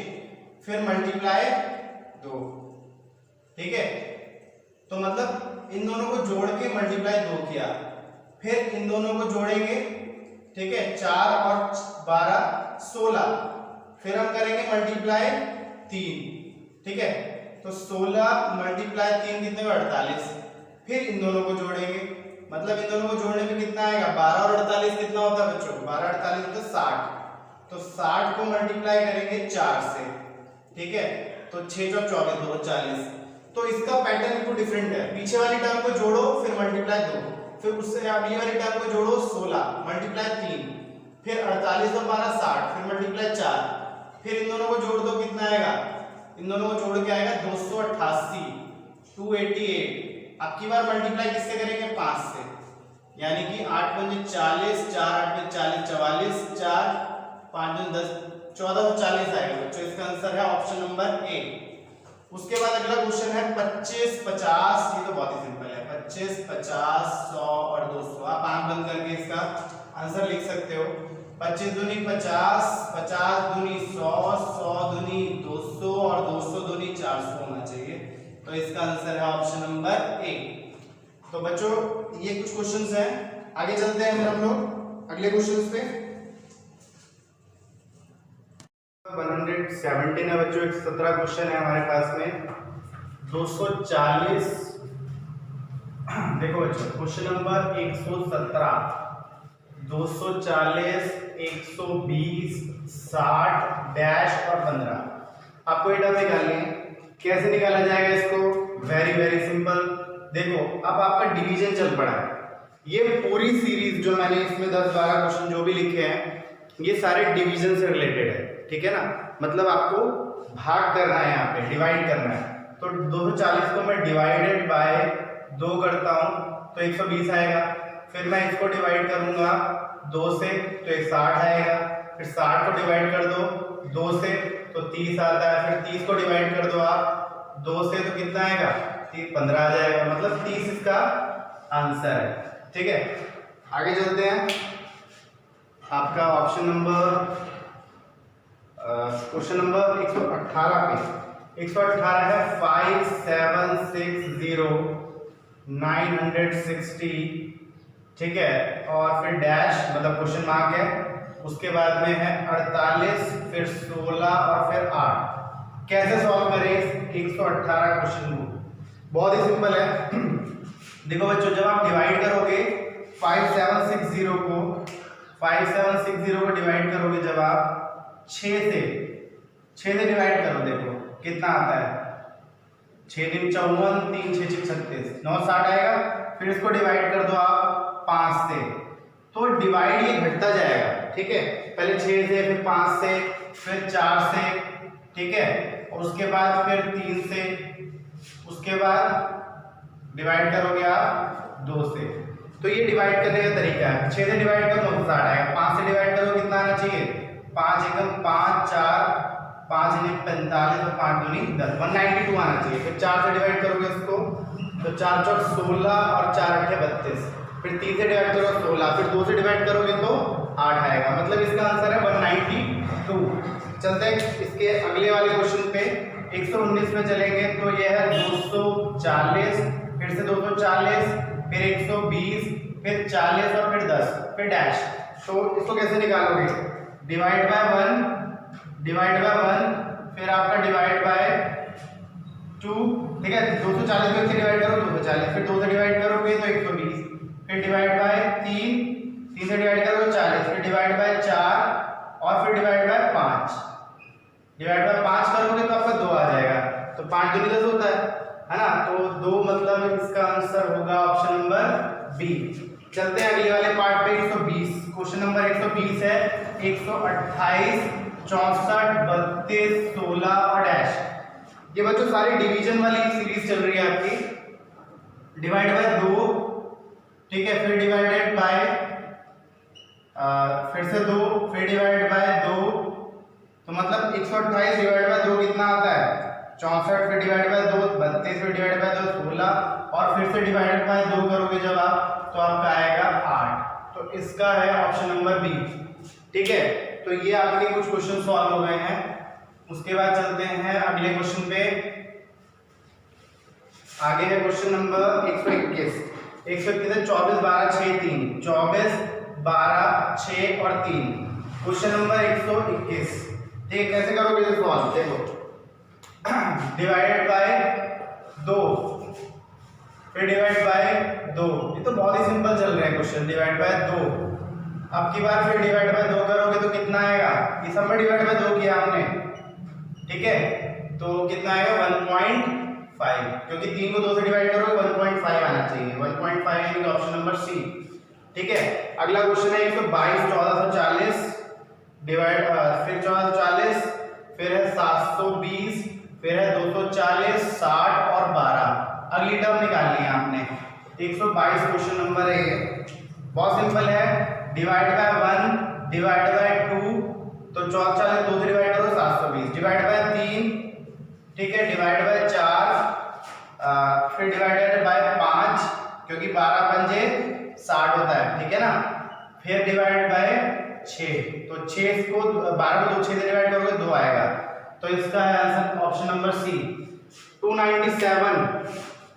फिर मल्टीप्लाई 2, ठीक है। तो मतलब इन दोनों को जोड़ के मल्टीप्लाई 2 किया, फिर इन दोनों को जोड़ेंगे, ठीक है, 4 और 12 16, फिर हम करेंगे मल्टीप्लाई 3, ठीक है। तो 16 मल्टीप्लाई 3 कितने में 48, फिर इन दोनों को जोड़ेंगे, मतलब इन दोनों को जोड़ने में कितना आएगा 12 और 48 कितना होता है बच्चों? 12 48 होता है 60, तो 60 को मल्टीप्लाई करेंगे 4 से, ठीक है। तो 6 और 24 240। तो इसका पैटर्न बिल्कुल डिफरेंट है। पीछे वाली टर्म को जोड़ो फिर मल्टीप्लाई 2, फिर उससे अगली वाली टर्म को जोड़ो 16 मल्टीप्लाई 3, फिर 48 और 12 60, फिर मल्टीप्लाई 4, फिर इन दोनों को जोड़ दो कितना आएगा? इन दोनों को जोड़ के आएगा 288 288। अब की बार मल्टीप्लाई किससे करेंगे? 5 से, यानी कि 8 पंजे 40 4 8 में 40 44 4 5 में 10 1440 आएगा बच्चों। इसका आंसर है ऑप्शन नंबर ए। उसके बाद अगला क्वेश्चन है 25 50, ये तो बहुत ही सिंपल है, 25 50 100 और 200। आप आंख बंद करके इसका आंसर लिख सकते हो। 25 दूनी 50 50 दूनी 100 100 दूनी 200 और 200 दूनी 400 होना चाहिए। तो इसका आंसर है ऑप्शन नंबर ए। तो बच्चों ये कुछ क्वेश्चंस हैं, आगे चलते हैं हम लोग अगले क्वेश्चंस पे। 117 है बच्चों, 117 क्वेश्चन है हमारे पास में। 240, देखो बच्चों क्वेश्चन नंबर 117, 240 120 60 डैश और 15। आपको ये टर्म निकालनी है। कैसे निकाला जाएगा इसको? Very simple. देखो अब आपका डिवीजन चल पड़ा है। ये पूरी सीरीज जो मैंने इसमें 10-12 क्वेश्चन जो भी लिखे हैं, ये सारे डिवीजन से रिलेटेड है, ठीक है ना। मतलब आपको भाग करना है, यहाँ पे डिवाइड करना है। तो 240 को मैं डिवाइडेड बाय 2 करता हूँ तो 120 आएगा। फिर मैं इसको डिवाइड करूंगा 2 से तो 60 आएगा। फिर 60 को डिवाइड कर दो 2 से तो 30 आता है। फिर 30 को डिवाइड कर दो आप 2 से तो कितना आएगा? 15 आ जाएगा। मतलब 30 इसका आंसर है, ठीक है। आगे चलते हैं। आपका ऑप्शन नंबर क्वेश्चन नंबर 118 पे 118 है 5760 960, ठीक है। और फिर डैश मतलब क्वेश्चन मार्क है उसके बाद में है 48, फिर 16 और फिर 8। कैसे सॉल्व करें 118 क्वेश्चन को? बहुत ही सिंपल है। देखो बच्चों, जब आप डिवाइड करोगे 5760 को 5760 को डिवाइड करोगे, जब आप 6 से डिवाइड करो, देखो कितना आता है। 6 दिन 54, 3 6 6 36, 9 60 आएगा। फिर इसको डिवाइड कर दो आप 5 से, तो डिवाइड ये घटता जाएगा, ठीक है। पहले 6 से, फिर 5 से, फिर 4 से, ठीक है, और उसके बाद फिर 3 से, उसके बाद डिवाइड करोगे आप 2 से। तो ये डिवाइड करने का तरीका है। 6 से डिवाइड करो 960 आएगा। 5 से डिवाइड करो कितना आना चाहिए? 5 एकम 5, 4 5 इन्हें 45 और 5 दूनी 10, 192 आना चाहिए। फिर 4 से डिवाइड करोगे इसको, तो 4 चौक 16 और 4 अठे 32। फिर 3 से डिवाइड करो 16, फिर 2 से डिवाइड करोगे तो 8 आएगा। मतलब इसका आंसर है 192। चलते हैं इसके अगले वाले क्वेश्चन पे। 119 में चलेंगे तो यह है 240, फिर से 240, फिर 120, फिर 40 और फिर 10, फिर डैश। तो इसको कैसे निकालोगे? डिवाइड बाय 1, फिर आपका डिवाइड बाय 2, ठीक है। 240 में से डिवाइड करो 240, फिर 2 से डिवाइड करोगे तो 120, फिर डिवाइड बाय 3 से डिवाइड करोगे 40, फिर डिवाइड बाय 4 और फिर डिवाइड बाय 5। डिवाइड बाय 5 करोगे तो आपका 2 आ जाएगा। तो 5 दूनी 10 होता है ना। तो 2 मतलब इसका आंसर होगा ऑप्शन नंबर बी। चलते हैं अगले वाले पार्ट पे। 120 क्वेश्चन नंबर 120 है। 128, 64, 32, 16 और डैश। ये बच्चों सारी डिवीजन वाली सीरीज चल रही है आपकी। डिवाइड बाय 2, ठीक है, फिर डिवाइडेड बाय फिर से 2, फिर डिवाइड बाय 2। तो मतलब 128 डिवाइड बाय 2 कितना आता है? 64, फिर डिवाइड बाय 2 32, फिर डिवाइड बाय 2 16 और फिर से डिवाइडेड बाय 2 करोगे जब आप, तो आपका आएगा 8। तो इसका है ऑप्शन नंबर बी, ठीक है। तो ये आपके कुछ क्वेश्चन सॉल्व हो गए हैं। उसके बाद चलते हैं अगले क्वेश्चन पे। आगे है क्वेश्चन नंबर 121। 121 है 24 12 6 3, 24 12 6 और 3। क्वेश्चन नंबर 121, ठीक। कैसे करोगे इसे सॉल्व? देखो, डिवाइडेड बाय 2, फिर डिवाइड बाय 2। ये तो बहुत ही सिंपल चल रहा है क्वेश्चन। डिवाइड बाय 2, अब की बार फिर डिवाइड बाय 2 करोगे तो कितना आएगा? ये सब में डिवाइड बाय 2 किया हमने, ठीक है। तो कितना आएगा? 1.5, क्योंकि 3 को 2 से डिवाइड करोगे 1.5 आना चाहिए। 1.5 यानी ऑप्शन नंबर सी, ठीक है। अगला क्वेश्चन है 122 1440 डिवाइड, फिर 1440, फिर है 720, फिर है 240, 60 और 12। अगली टर्म निकालनी है आपने। 122 क्वेश्चन नंबर है, बहुत सिंपल है। डिवाइड बाय 1, डिवाइड बाय 2, तो 1440 2 से डिवाइड करो 720, डिवाइड बाय 3, ठीक है, डिवाइड बाय 4, फिर डिवाइडेड बाय 5, क्योंकि 12 पंजे 60 होता है, ठीक है ना। फिर डिवाइड बाय 6, तो 6 को 12 को 6 से डिवाइड करोगे 2 आएगा। तो इसका है आंसर ऑप्शन नंबर सी। 297,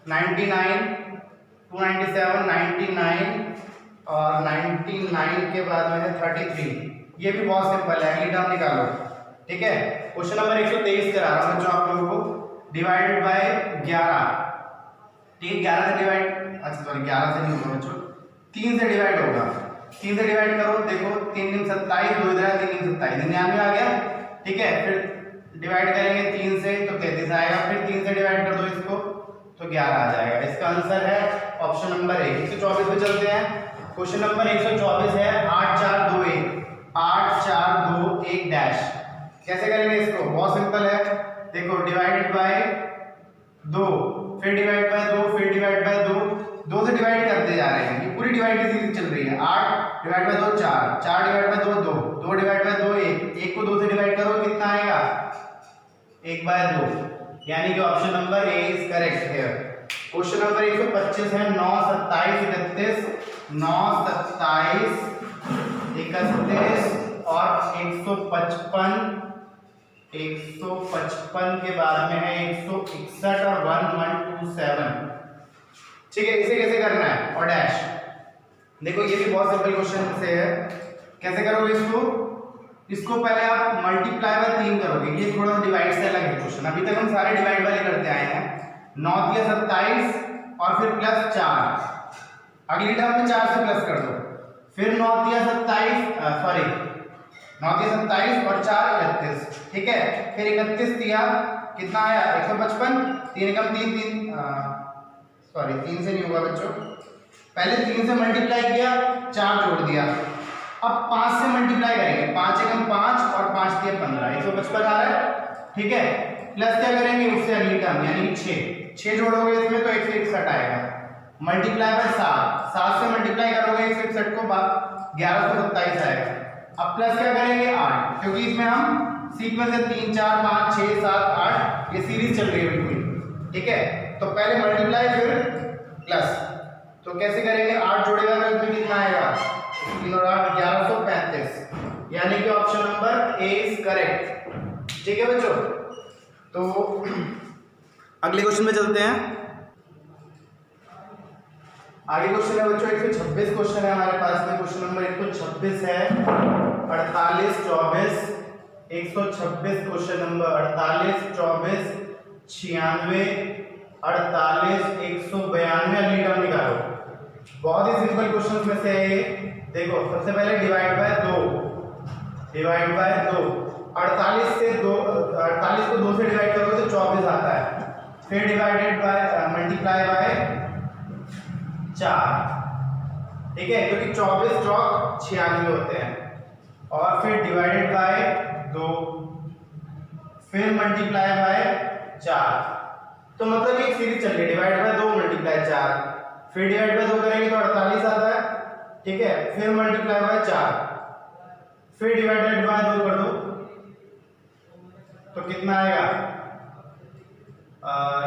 99, 297, 99 और 99 के बाद में है 33। ये भी बहुत सिंपल है, अगली टर्म निकालो, ठीक है। क्वेश्चन नंबर 123 करा रहा हूं जो आप लोगों को। डिवाइडेड बाय 11, ठीक, 11 से डिवाइड, अच्छा सॉरी 11 से नहीं होगा बच्चों, 3 से डिवाइड होगा। 3 से डिवाइड करो, देखो 3 दिन 27, 2 इधर 3 दिन 27, 99 आ गया, ठीक है। फिर डिवाइड करेंगे 3 से तो 33 आएगा, फिर 3 से डिवाइड कर दो इसको तो 11 आ जाएगा। इसका आंसर है ऑप्शन नंबर ए। 124 पे चलते हैं। क्वेश्चन नंबर 124 है 8421, 8421 डैश। कैसे करेंगे इसको? बहुत सिंपल है। देखो, डिवाइडेड बाय 2, फिर डिवाइड बाय 2, फिर डिवाइड बाय 2 से डिवाइड करते जा रहे हैं। ये पूरी डिवाइड की सीरीज चल रही है। 8 divide by 2 4, 4 divide by 2 2, 2 divide by 2 1, 1 को 2 से डिवाइड करो कितना आएगा? 1/2, यानी कि option number A is correct here. Question number 125 है 9 27 31, 9 27 31 और 155 के बाद में है 161 और 1127, ठीक है। इसे कैसे करना है? और डैश। देखो, ये भी बहुत सिंपल क्वेश्चन से है। कैसे करोगे इसको? इसको पहले आप मल्टीप्लाई बाय 3 करोगे, ये थोड़ा सा डिवाइड से अलग है क्वेश्चन। अभी तक हम सारे डिवाइड वाले करते आए हैं। 9 दिया 27 और फिर प्लस 4, अगली टर्म में 4 से प्लस कर दो, फिर 9 दिया 27 और 4 31, ठीक है। फिर 31 दिया, कितना आया 155, 3 एकम 3 3 से नहीं होगा बच्चों, पहले 3 से मल्टीप्लाई किया, 4 जोड़ दिया, अब 5 से मल्टीप्लाई करेंगे, 5 एकम 5 और 5 दिया 15, 155 आ रहा है, ठीक है। प्लस क्या करेंगे उससे अगली टर्म यानी 6 जोड़ोगे इसमें तो 161 आएगा, मल्टीप्लाई बाय 7 से मल्टीप्लाई करोगे 161 को 1127 आएगा। अब प्लस क्या करेंगे 8, क्योंकि इसमें हम सीक्वेंस है 3 4 5 6 7 8, ये सीरीज चल रही है बिल्कुल, ठीक है। तो पहले मल्टीप्लाई फिर प्लस, तो कैसे करेंगे 8 जोड़ेगा तो इसमें कितना आएगा 3 और 8 1135, यानी कि option number A is correct, ठीक है बच्चों। तो अगले क्वेश्चन में चलते हैं। आगे क्वेश्चन है बच्चों 126 क्वेश्चन है हमारे पास में, क्वेश्चन नंबर 126 है 48 24 126 क्वेश्चन नंबर 48 24 96 48 192 अगली टर्म निकालो। बहुत ही सिंपल क्वेश्चन में से है ये। देखो सबसे पहले डिवाइड बाय 2, 48 से 2, 48 को 2 से डिवाइड करोगे तो 24 आता है, फिर डिवाइडेड बाय मल्टीप्लाई बाय 4, ठीक है, क्योंकि 24 चौक 96 होते हैं, और फिर डिवाइडेड बाय 2, फिर मल्टीप्लाई बाय 4, तो मतलब एक सीरीज चल रही है, डिवाइड बाय 2 मल्टीप्लाई 4, फिर डिवाइड बाय 2 करेंगे तो 48 आता है, ठीक है, फिर मल्टीप्लाई बाय 4, फिर डिवाइडेड बाय 2 कर दो तो कितना आएगा,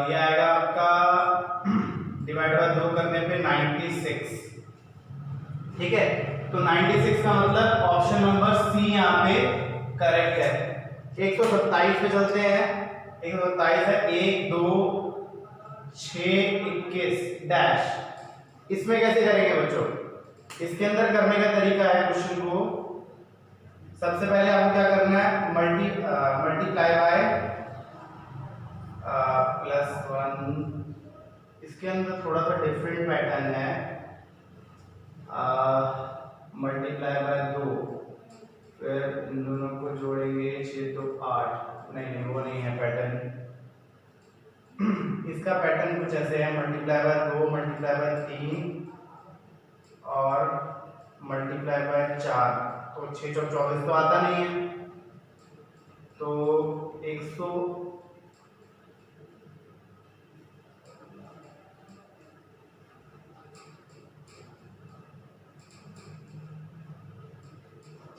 ये आएगा आपका डिवाइड बाय 2 करने पे 96, ठीक है। तो 96 का मतलब ऑप्शन नंबर सी यहाँ पे करेक्ट है। 127 पे चलते हैं, 127 है 1 2 6 21 डैश, इसमें कैसे करेंगे बच्चों? इसके अंदर करने का तरीका है क्वेश्चन को, सबसे पहले आपको क्या करना है मल्टीप्लाई बाय +1, इसके अंदर थोड़ा सा डिफरेंट पैटर्न है, मल्टीप्लाई बाय 2, फिर इन दोनों को जोड़ेंगे 6 तो 8, नहीं वो नहीं है पैटर्न, इसका पैटर्न कुछ ऐसे है मल्टीप्लाई बाय 2 मल्टीप्लाई बाय 3 और मल्टीप्लाई बाय 4, तो 6 चौक 24 तो आता नहीं है, तो 100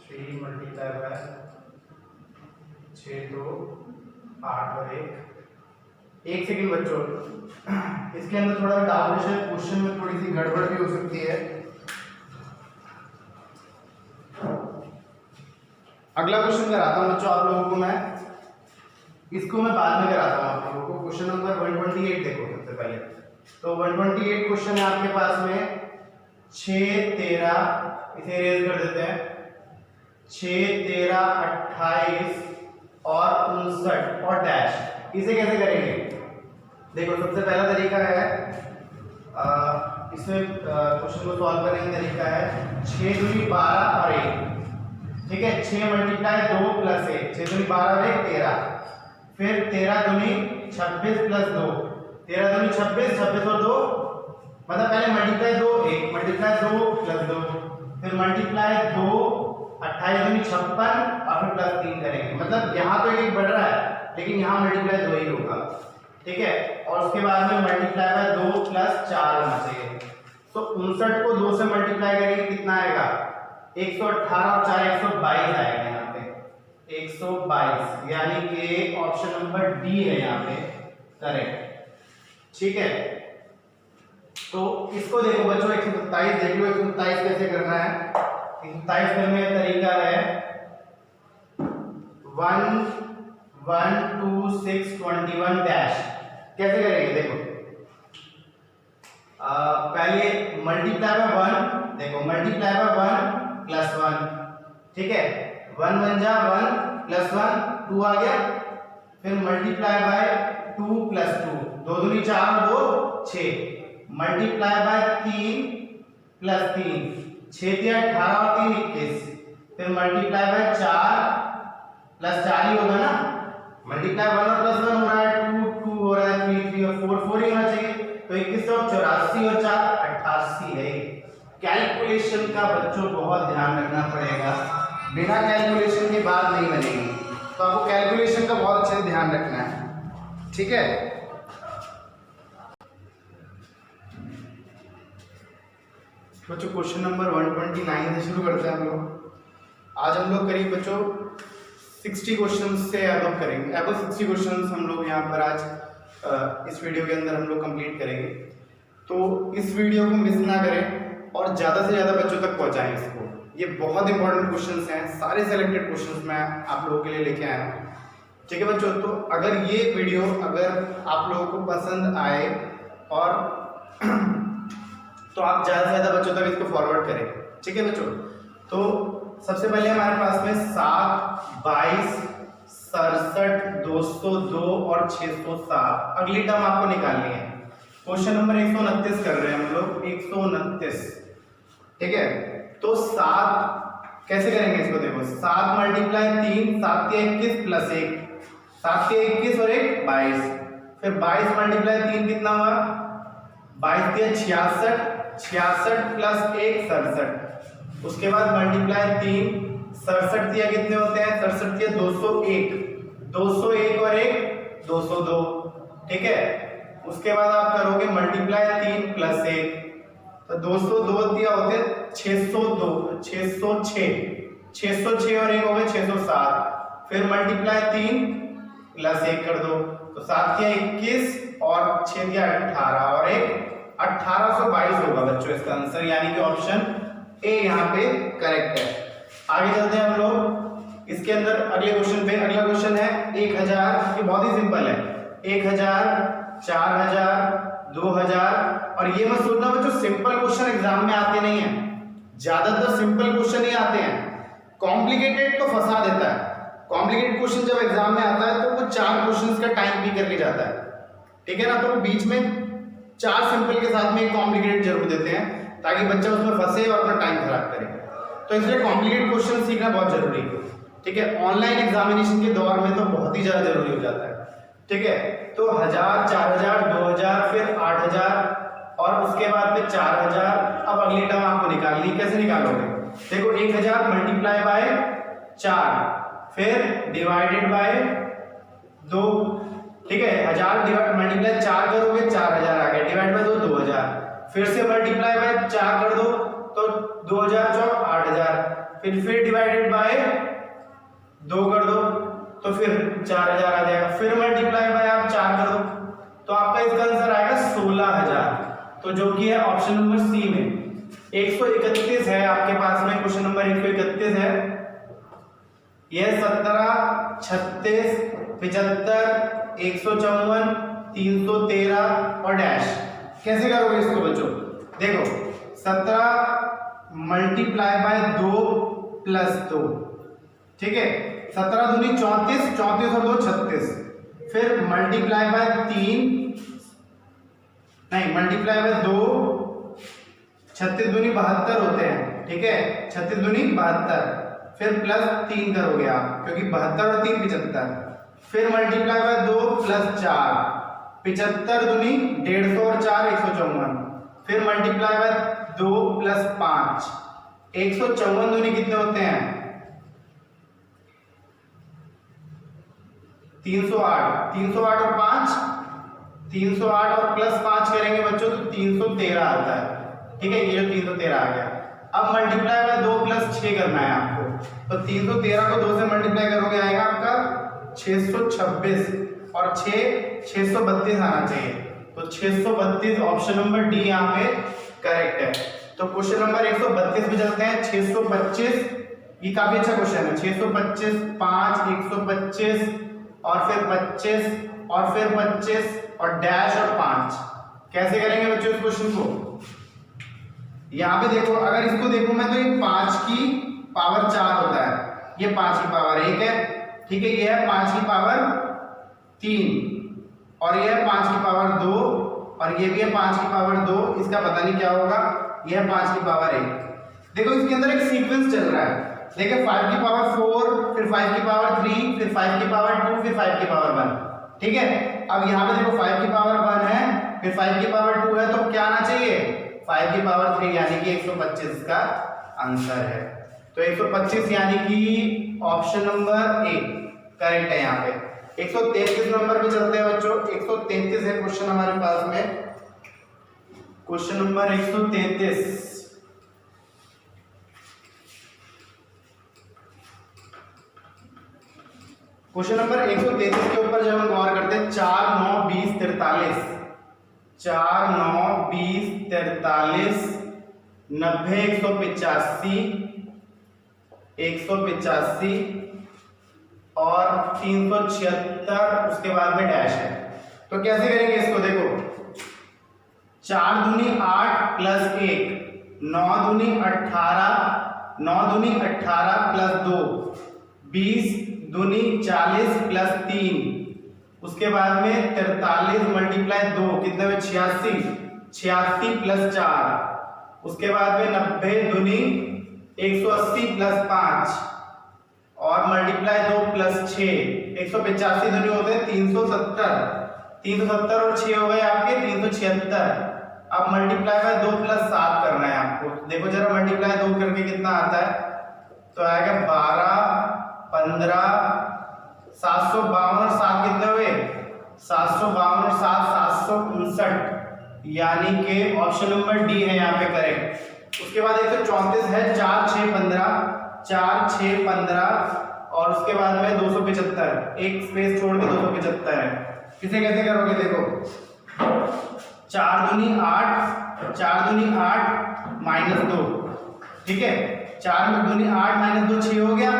3 मल्टीप्लाई बाय 6 तो 8 और 1 सेकेंड बच्चों, इसके अंदर थोड़ा डाउट है, क्वेश्चन में थोड़ी सी गड़बड़ भी हो सकती है। अगला क्वेश्चन कराता हूं बच्चों आप लोगों को मैं, इसको मैं बाद में कराता हूं आप लोगों को। क्वेश्चन नंबर 128 देखो सबसे पहले, तो 128 क्वेश्चन है आपके पास में 6 13, इसे इरेज कर देते हैं, 6 13 28 और 59 और डैश, इसे कैसे करेंगे? देखो सबसे पहला तरीका है, इसमें क्वेश्चन को सॉल्व करने का तरीका है 6 दूनी 12 और 1, ठीक है, 6 मल्टीप्लाई 2 प्लस 1, 6 दूनी 12 और 1 13, फिर 13 दूनी 26 प्लस 2, 13 दूनी 26, 26 और 2 मतलब पहले मल्टीप्लाई 2 1 मल्टीप्लाई 2 प्लस 2, फिर मल्टीप्लाई 2 28 दूनी 56 और फिर प्लस 3 करेंगे, मतलब यहाँ तो एक बढ़ रहा है लेकिन यहाँ मल्टीप्लाई 2 ही होगा, ठीक है। और उसके बाद में मल्टीप्लाई बाय 2 प्लस 4 होना चाहिए, तो 59 को 2 से मल्टीप्लाई करेंगे कितना आएगा 118 और 4 122 आएगा यहाँ पे 122, यानी कि ऑप्शन नंबर डी है यहाँ पे करेक्ट, ठीक है। तो इसको देखो बच्चों 127 देख लो, 127 कैसे करना है, 127 करने का तरीका है 1 1 2 6 21 डैश, कैसे करेंगे देखो, पहले मल्टीप्लाई बाय 1, देखो मल्टीप्लाई बाय 1 प्लस 1 ठीक है, 1 1 जा 1 प्लस 1 2 आ गया, फिर मल्टीप्लाई बाय 2 प्लस 2 2 दूनी 4 2 6 मल्टीप्लाई बाय 3 प्लस 3 6 दिया 18 और 3 21, फिर मल्टीप्लाई बाय 4 प्लस 4 ही होगा ना, मल्टीप्लाई 1 और प्लस 1 हो रहा है 2 2 हो रहा है 3 3 और 4 4 ही होना चाहिए, तो 2184 और 4 88 है। कैलकुलेशन का बच्चों बहुत ध्यान रखना पड़ेगा, बिना कैलकुलेशन के बात नहीं बनेगी, तो आपको कैलकुलेशन का बहुत अच्छे से ध्यान रखना है, ठीक है। बच्चों क्वेश्चन नंबर 129 से शुरू करते हैं हम लोग। आज हम लोग करीब बच्चों 60 क्वेश्चन से अब करेंगे, अब 60 क्वेश्चन हम लोग यहाँ पर आज इस वीडियो के अंदर हम लोग कंप्लीट करेंगे। तो इस वीडियो को मिस ना करें और ज़्यादा से ज़्यादा बच्चों तक पहुँचाएं इसको, ये बहुत इंपॉर्टेंट क्वेश्चंस हैं, सारे सेलेक्टेड क्वेश्चंस मैं आप लोगों के लिए लेके आया हूँ, ठीक है बच्चों। तो अगर ये वीडियो अगर आप लोगों को पसंद आए और तो आप ज़्यादा से ज़्यादा बच्चों तक इसको फॉरवर्ड करें, ठीक है बच्चों। तो सबसे पहले हमारे पास में 7 22 67 202 और 607 अगली टर्म आपको निकालनी है। क्वेश्चन नंबर 129 कर रहे हैं हम लोग, 129, ठीक है। तो 7 कैसे करेंगे इसको, देखो 7 मल्टीप्लाई 3 7 के 21 प्लस 1 7 के 21 और 1 22, फिर 22 मल्टीप्लाई 3 कितना हुआ 22 के 66 66 प्लस 1 67, उसके बाद मल्टीप्लाई 3 67 दिया कितने होते हैं 67 के 201 201 और 1 202, ठीक है। उसके बाद आप करोगे मल्टीप्लाई 3 प्लस 1 तो 202 दिया होते हैं 602 606 606 और 1 हो गए 607, फिर मल्टीप्लाई 3 प्लस 1 कर दो तो 7 दिया 21 और 6 दिया 18 और 1 1822 होगा बच्चों इसका आंसर, यानी कि ऑप्शन ए यहाँ पे करेक्ट है। आगे चलते हैं हम लोग इसके अंदर अगले क्वेश्चन पे। अगला क्वेश्चन है 1000, ये बहुत ही सिंपल है, 1000 4000 2000, और ये मत सोचना बच्चों सिंपल क्वेश्चन एग्जाम में आते नहीं है, ज्यादातर सिंपल क्वेश्चन ही आते हैं, कॉम्प्लिकेटेड तो फंसा देता है। कॉम्प्लिकेटेड क्वेश्चन जब एग्जाम में आता है तो वो 4 क्वेश्चंस का टाइम भी करके जाता है, ठीक है ना, तो बीच में 4 सिंपल के साथ में एक कॉम्प्लिकेटेड जरूर देते हैं ताकि बच्चा उसमें फंसे और अपना टाइम खराब करे, तो इसलिए कॉम्प्लिकेटेड क्वेश्चन सीखना बहुत जरूरी है, ठीक है। ऑनलाइन एग्जामिनेशन के दौर में तो बहुत ही ज्यादा जरूरी हो जाता है, ठीक है। तो 1000 4000 2000 फिर 8000 और उसके बाद में 4000। अब अगली टर्म आपको निकालनी, कैसे निकालोगे, देखो 1000 मल्टीप्लाई बाय 4 फिर डिवाइडेड बाय 2, ठीक है। 1000 डिवाइड मल्टीप्लाई 4 करोगे 4000 आ गया, डिवाइड बाय 2 2000, फिर से मल्टीप्लाई बाय 4 कर दो तो 2000 चौक 8000, फिर डिवाइडेड बाय 2 कर दो तो फिर 4000 आ जाएगा, फिर मल्टीप्लाई बाय आप 4 कर दो तो आपका इसका आंसर आएगा 16000, तो जो कि है ऑप्शन नंबर सी में 131 है आपके पास में, क्वेश्चन नंबर 131 है। यह 17 36 75 154 313 और डैश। कैसे करोगे इसको बच्चों, देखो 17 मल्टीप्लाई बाय 2 प्लस 2, ठीक है। 17 दूनी 34 34 और 2 36, फिर मल्टीप्लाई बाय 3 नहीं मल्टीप्लाई बाय 2 36 दूनी 72 होते हैं, ठीक है, 36 दूनी 72, फिर प्लस 3 करोगे आप क्योंकि 72 और 3 75, फिर मल्टीप्लाई बाय 2 प्लस 4 75 दूनी 150 और 4 154, फिर मल्टीप्लाई बाय 2 प्लस 5 154 दूनी कितने होते हैं 308 308 और 5 308 और प्लस 5 करेंगे बच्चों तो 313 आता है, ठीक है, ये जो 313 आ गया। अब मल्टीप्लाई बाय 2 प्लस 6 करना है आपको, तो 313 को 2 से मल्टीप्लाई करोगे आएगा आपका 626 और 6 632 आना चाहिए, तो 632 ऑप्शन नंबर डी यहाँ पे करेक्ट है। तो क्वेश्चन नंबर 132 पे चलते हैं। 625 ये काफी अच्छा क्वेश्चन है, 625 5 125 और फिर 25 और फिर 25 और डैश और 5। कैसे करेंगे बच्चों इस क्वेश्चन को, यहाँ पे देखो, अगर इसको देखो मैं तो ये 5 की पावर 4 होता है, ये 5 की पावर 1 है, ठीक है। ये है 5 की पावर 3 और ये है 5 की पावर 2 और ये भी है 5 की पावर 2, इसका पता नहीं क्या होगा, ये है 5 की पावर 1। देखो इसके अंदर एक सीक्वेंस चल रहा है, देखिए 5 की पावर 4, फिर 5 की पावर 3, फिर 5 की पावर 2, फिर 5 की पावर 1, ठीक है। अब यहाँ पे देखो 5 की पावर 1 है, फिर 5 की पावर 2 है, तो क्या आना चाहिए 5 की पावर 3, यानी कि 125 का आंसर है। तो 125 यानी कि ऑप्शन नंबर ए करेक्ट है यहाँ पे। 133 नंबर पे चलते हैं बच्चों। 133 है क्वेश्चन हमारे पास में, क्वेश्चन नंबर 133। क्वेश्चन नंबर 133 के ऊपर जब हम गौर करते हैं, 4 9 20 43, 4 9 20 43 90 185 185 और 376, उसके बाद में डैश है। तो कैसे करेंगे इसको, देखो 4 दूनी 8 प्लस 1, 9 दूनी 18, 9 दूनी 18 प्लस 2, 20 दूनी 40 प्लस 3, उसके बाद में 43 मल्टीप्लाई 2 कितने में 86, 86 प्लस 4, उसके बाद में 90 दूनी 180 प्लस 5 और मल्टीप्लाई 2 प्लस 6, 185 दूनी होते हैं 370, 370 और 6 हो गए आपके 376। अब मल्टीप्लाई बाय 2 प्लस 7 करना है आपको। देखो जरा मल्टीप्लाई 2 करके कितना आता है, तो आएगा 12 15 752 और 7 कितने हुए 752 और 7 759, यानी कि ऑप्शन नंबर डी है यहाँ पे करेक्ट। उसके बाद 134 है, 4 6 15, 4 6 15 और उसके बाद में 275, एक स्पेस छोड़ के 275 है। किसे कैसे करोगे, देखो 4 दूनी 8, 4 दूनी 8 माइनस 2, ठीक है, 4 दूनी 8 माइनस 2 6 हो गया,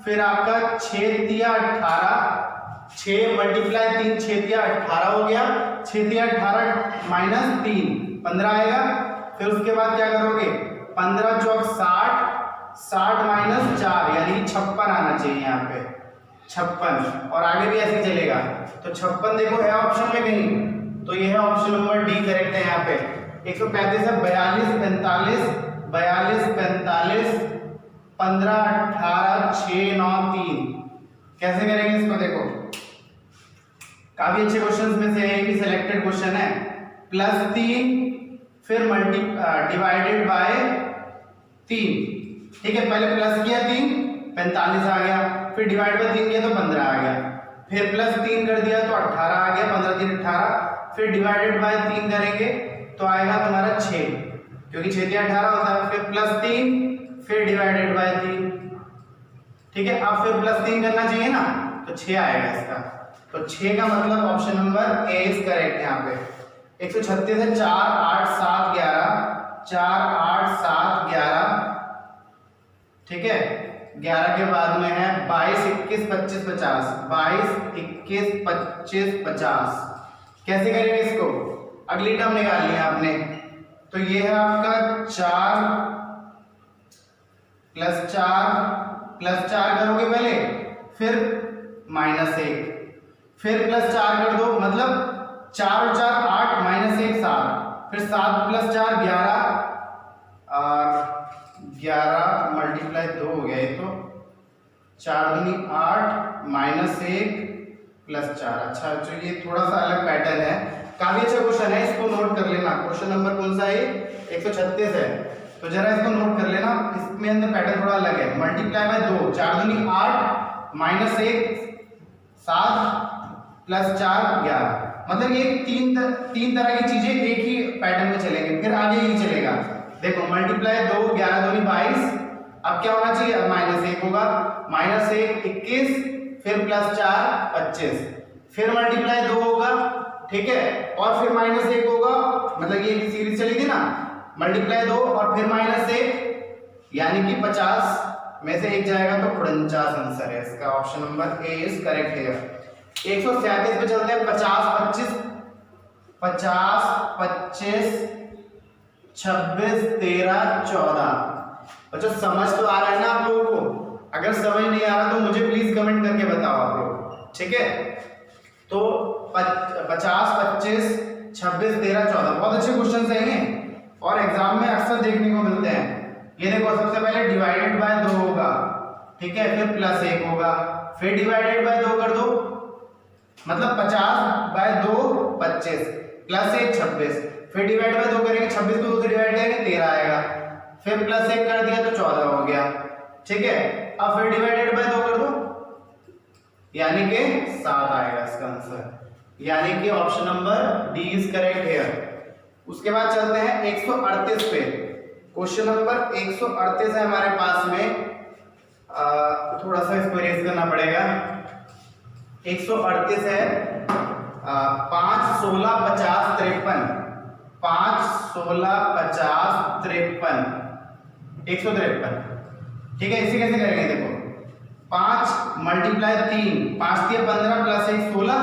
फिर आपका 6 तिया 18, 6 मल्टीप्लाई 3 6 तिया 18 हो गया, 6 तिया 18 माइनस 3 15 आएगा। फिर उसके बाद क्या करोगे 15 चौक 60, 60 माइनस 4 यानी 56 आना चाहिए यहाँ पे 56, और आगे भी ऐसे चलेगा। तो 56 देखो है ऑप्शन में कहीं, तो ये है ऑप्शन नंबर डी करेक्ट है यहाँ पे। 135 है 42 45, 42 45 15 18 6 9 3। कैसे करेंगे इसको, देखो काफी अच्छे क्वेश्चंस में से एक ही सिलेक्टेड क्वेश्चन है। प्लस 3 फिर मल्टी डिवाइडेड बाय 3, ठीक है, पहले प्लस किया 3 45 आ गया, फिर डिवाइड बाय 3 किया तो 15 आ गया, फिर प्लस 3 कर दिया तो 18 आ गया, 15 3 18, फिर डिवाइडेड बाय 3 करेंगे तो आएगा तुम्हारा 6, क्योंकि 6 3 18 होता है, फिर प्लस 3 फिर डिवाइडेड बाय 3, ठीक है। अब फिर प्लस 3 करना चाहिए ना, तो 6 आएगा इसका, तो 6 का मतलब option number A is correct यहाँ पे। 136 है 4 8 7 11, 4 8 7 11, ठीक है, 11 के बाद में है 22 21 25 50, 22 21 25 50। कैसे करेंगे इसको, अगली टर्म निकाल लिया आपने, तो ये है आपका 4 प्लस 4 करोगे पहले, फिर -1, फिर प्लस 4 कर दो, मतलब 4 और 4 8 -1 7, फिर 7 प्लस 4 11 और 11 मल्टीप्लाई 2 हो गया, ये तो 4 दूनी 8 -1 प्लस 4। अच्छा ये थोड़ा सा अलग पैटर्न है, काफी अच्छा क्वेश्चन है, इसको नोट कर लेना। क्वेश्चन नंबर कौन सा है, 136 है, तो जरा इसको नोट कर लेना, इसमें अंदर पैटर्न थोड़ा अलग है। मल्टीप्लाई बाय 2, 4 दूनी 8 -1 7 प्लस 4 11, मतलब ये तीन तरह की चीजें एक ही पैटर्न में चलेंगे, फिर आगे यही चलेगा। देखो मल्टीप्लाई 2 11 दूनी 22, अब क्या होना चाहिए, अब -1 होगा, -1 21, फिर प्लस 4 25, फिर मल्टीप्लाई 2 होगा, ठीक है, और फिर -1 होगा, मतलब ये सीरीज चलेगी ना, मल्टीप्लाई 2 और फिर -1 यानी कि 50 में से 1 जाएगा तो 49 आंसर है इसका, option number A is correct है। 137 पे चलते हैं, 50 25 26 13 14, अच्छा समझ तो आ रहा है ना आप लोगों को? अगर समझ नहीं आ रहा तो मुझे प्लीज कमेंट करके बताओ आप लोग, ठीक है? तो 50, 25, 26, 13, 14 बहुत अच्छे क्वेश्चन हैं और एग्जाम में अक्सर देखने को मिलते हैं। ये देखो सबसे पहले डिवाइडेड बाय 2 होगा, ठीक है, फिर प्लस 1 होगा, फिर डिवाइडेड बाय 2 कर दो, मतलब 50 बाय 2 25 प्लस 1 26, फिर डिवाइड बाय 2 करेंगे 26 को 2 से डिवाइड करेंगे 13 आएगा, फिर प्लस 1 कर दिया तो 14 हो गया, ठीक है। अब फिर डिवाइडेड बाय 2 कर दो, यानी कि 7 आएगा इसका आंसर, यानी कि option number D is correct here. उसके बाद चलते हैं 138 पे। क्वेश्चन नंबर 138 है हमारे पास में, थोड़ा सा इसको इरेज करना पड़ेगा। 138 है 5, 16, 50, 53, 5, 16, 50, 53, 153, ठीक है। इसे कैसे करेंगे देखो, 5 मल्टीप्लाई 3, 5 दिया 15 प्लस 1 16,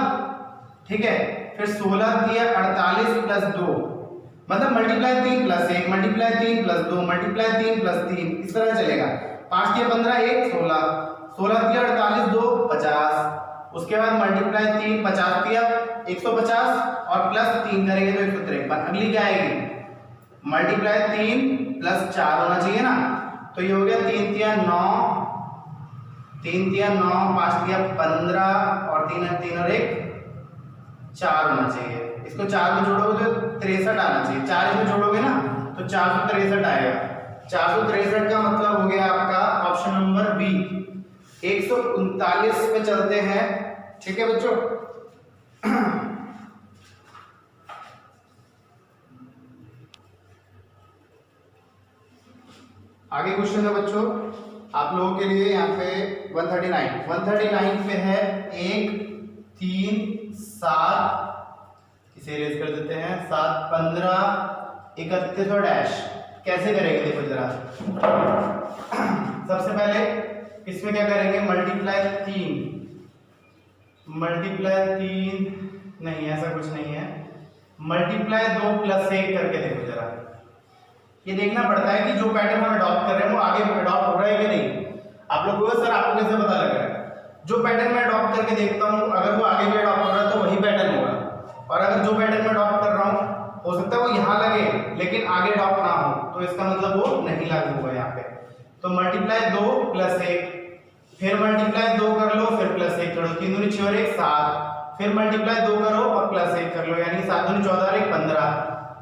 ठीक है, फिर 16 दिया 48 प्लस 2, मतलब multiply 3 plus 1, multiply 3 plus 2, multiply 3 plus 3, इस तरह चलेगा। 5 दिया 15 1 16, 16 दिया 48 2 50, उसके बाद मल्टीप्लाई 3 50 दिया 150 और प्लस 3 करेंगे तो 153। अगली क्या आएगी, मल्टीप्लाई 3 प्लस 4 होना चाहिए ना, तो ये हो गया 3 दिया 9, 3 दिया 9, 5 दिया 15 और 3 और 1 4 होना चाहिए। इसको 4 में जोड़ोगे तो 63 आना चाहिए, 4 इसमें जोड़ोगे ना तो 463 आएगा। 463 का मतलब हो गया आपका ऑप्शन नंबर बी। 139 पे चलते हैं, ठीक है बच्चों। आगे क्वेश्चन है बच्चों आप लोगों के लिए, यहाँ पे 139 पे है 1, 3, 7, इसे इरेज कर देते हैं, 7, 15, 31 और डैश। कैसे करेंगे देखो जरा। सबसे पहले इसमें क्या करेंगे, मल्टीप्लाई 3 नहीं, ऐसा कुछ नहीं है, मल्टीप्लाई 2 प्लस 1 करके देखो जरा। ये देखना पड़ता है कि जो पैटर्न हम अडॉप्ट कर रहे हैं वो आगे अडॉप्ट हो रहा है कि नहीं। आप लोग को सर आपको कैसे पता लग रहा है, जो पैटर्न मैं अडॉप्ट करके देखता हूँ अगर वो आगे भी अडॉप्ट हो रहा है तो वही पैटर्न होगा, और अगर जो पैटर्न मैं अडॉप्ट कर रहा हूँ हो सकता है वो यहाँ लगे लेकिन आगे अडॉप्ट ना हो, तो इसका मतलब वो नहीं लागू होगा यहाँ पे। तो मल्टीप्लाई 2 प्लस 1, फिर मल्टीप्लाई 2 कर लो, फिर प्लस 1 करो, 3 दूनी 6 और 1 7, फिर मल्टीप्लाई 2 करो और प्लस 1 कर लो, यानी 7 दूनी 14 और 1 15,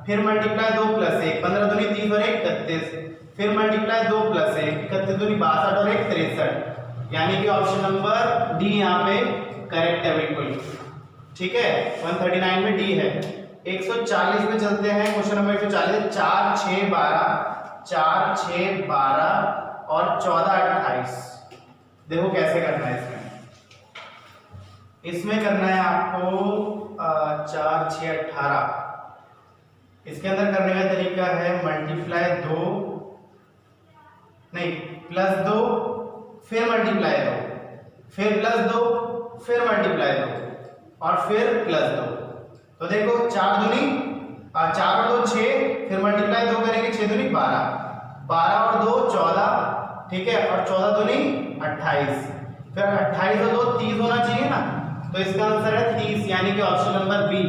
फिर मल्टीप्लाई 2 प्लस 1, 15 दूनी 30 और 1 31, फिर मल्टीप्लाई 2 प्लस 1, 31 दूनी 62 और 1 63, यानी कि ऑप्शन नंबर डी यहाँ पे करेक्ट है बिल्कुल, ठीक है। 139 में डी है। 140 में चलते हैं, क्वेश्चन नंबर 140, 4, 6, 12, 4, 6, 12 और 14, 28। देखो कैसे करना है इसमें करना है आपको 4, 6, 18। इसके अंदर करने का तरीका है मल्टीप्लाई 2 नहीं प्लस 2, फिर मल्टीप्लाई 2, फिर प्लस 2, फिर मल्टीप्लाई 2 और फिर प्लस 2। तो देखो 4 दूनी 4 और 2 6, फिर मल्टीप्लाई 2 करेंगे 6 दूनी 12, 12 और 2 14, ठीक है, और 14 दूनी 28, फिर 28 और 2 30 होना चाहिए ना, तो इसका आंसर है 30, यानी कि ऑप्शन नंबर बी,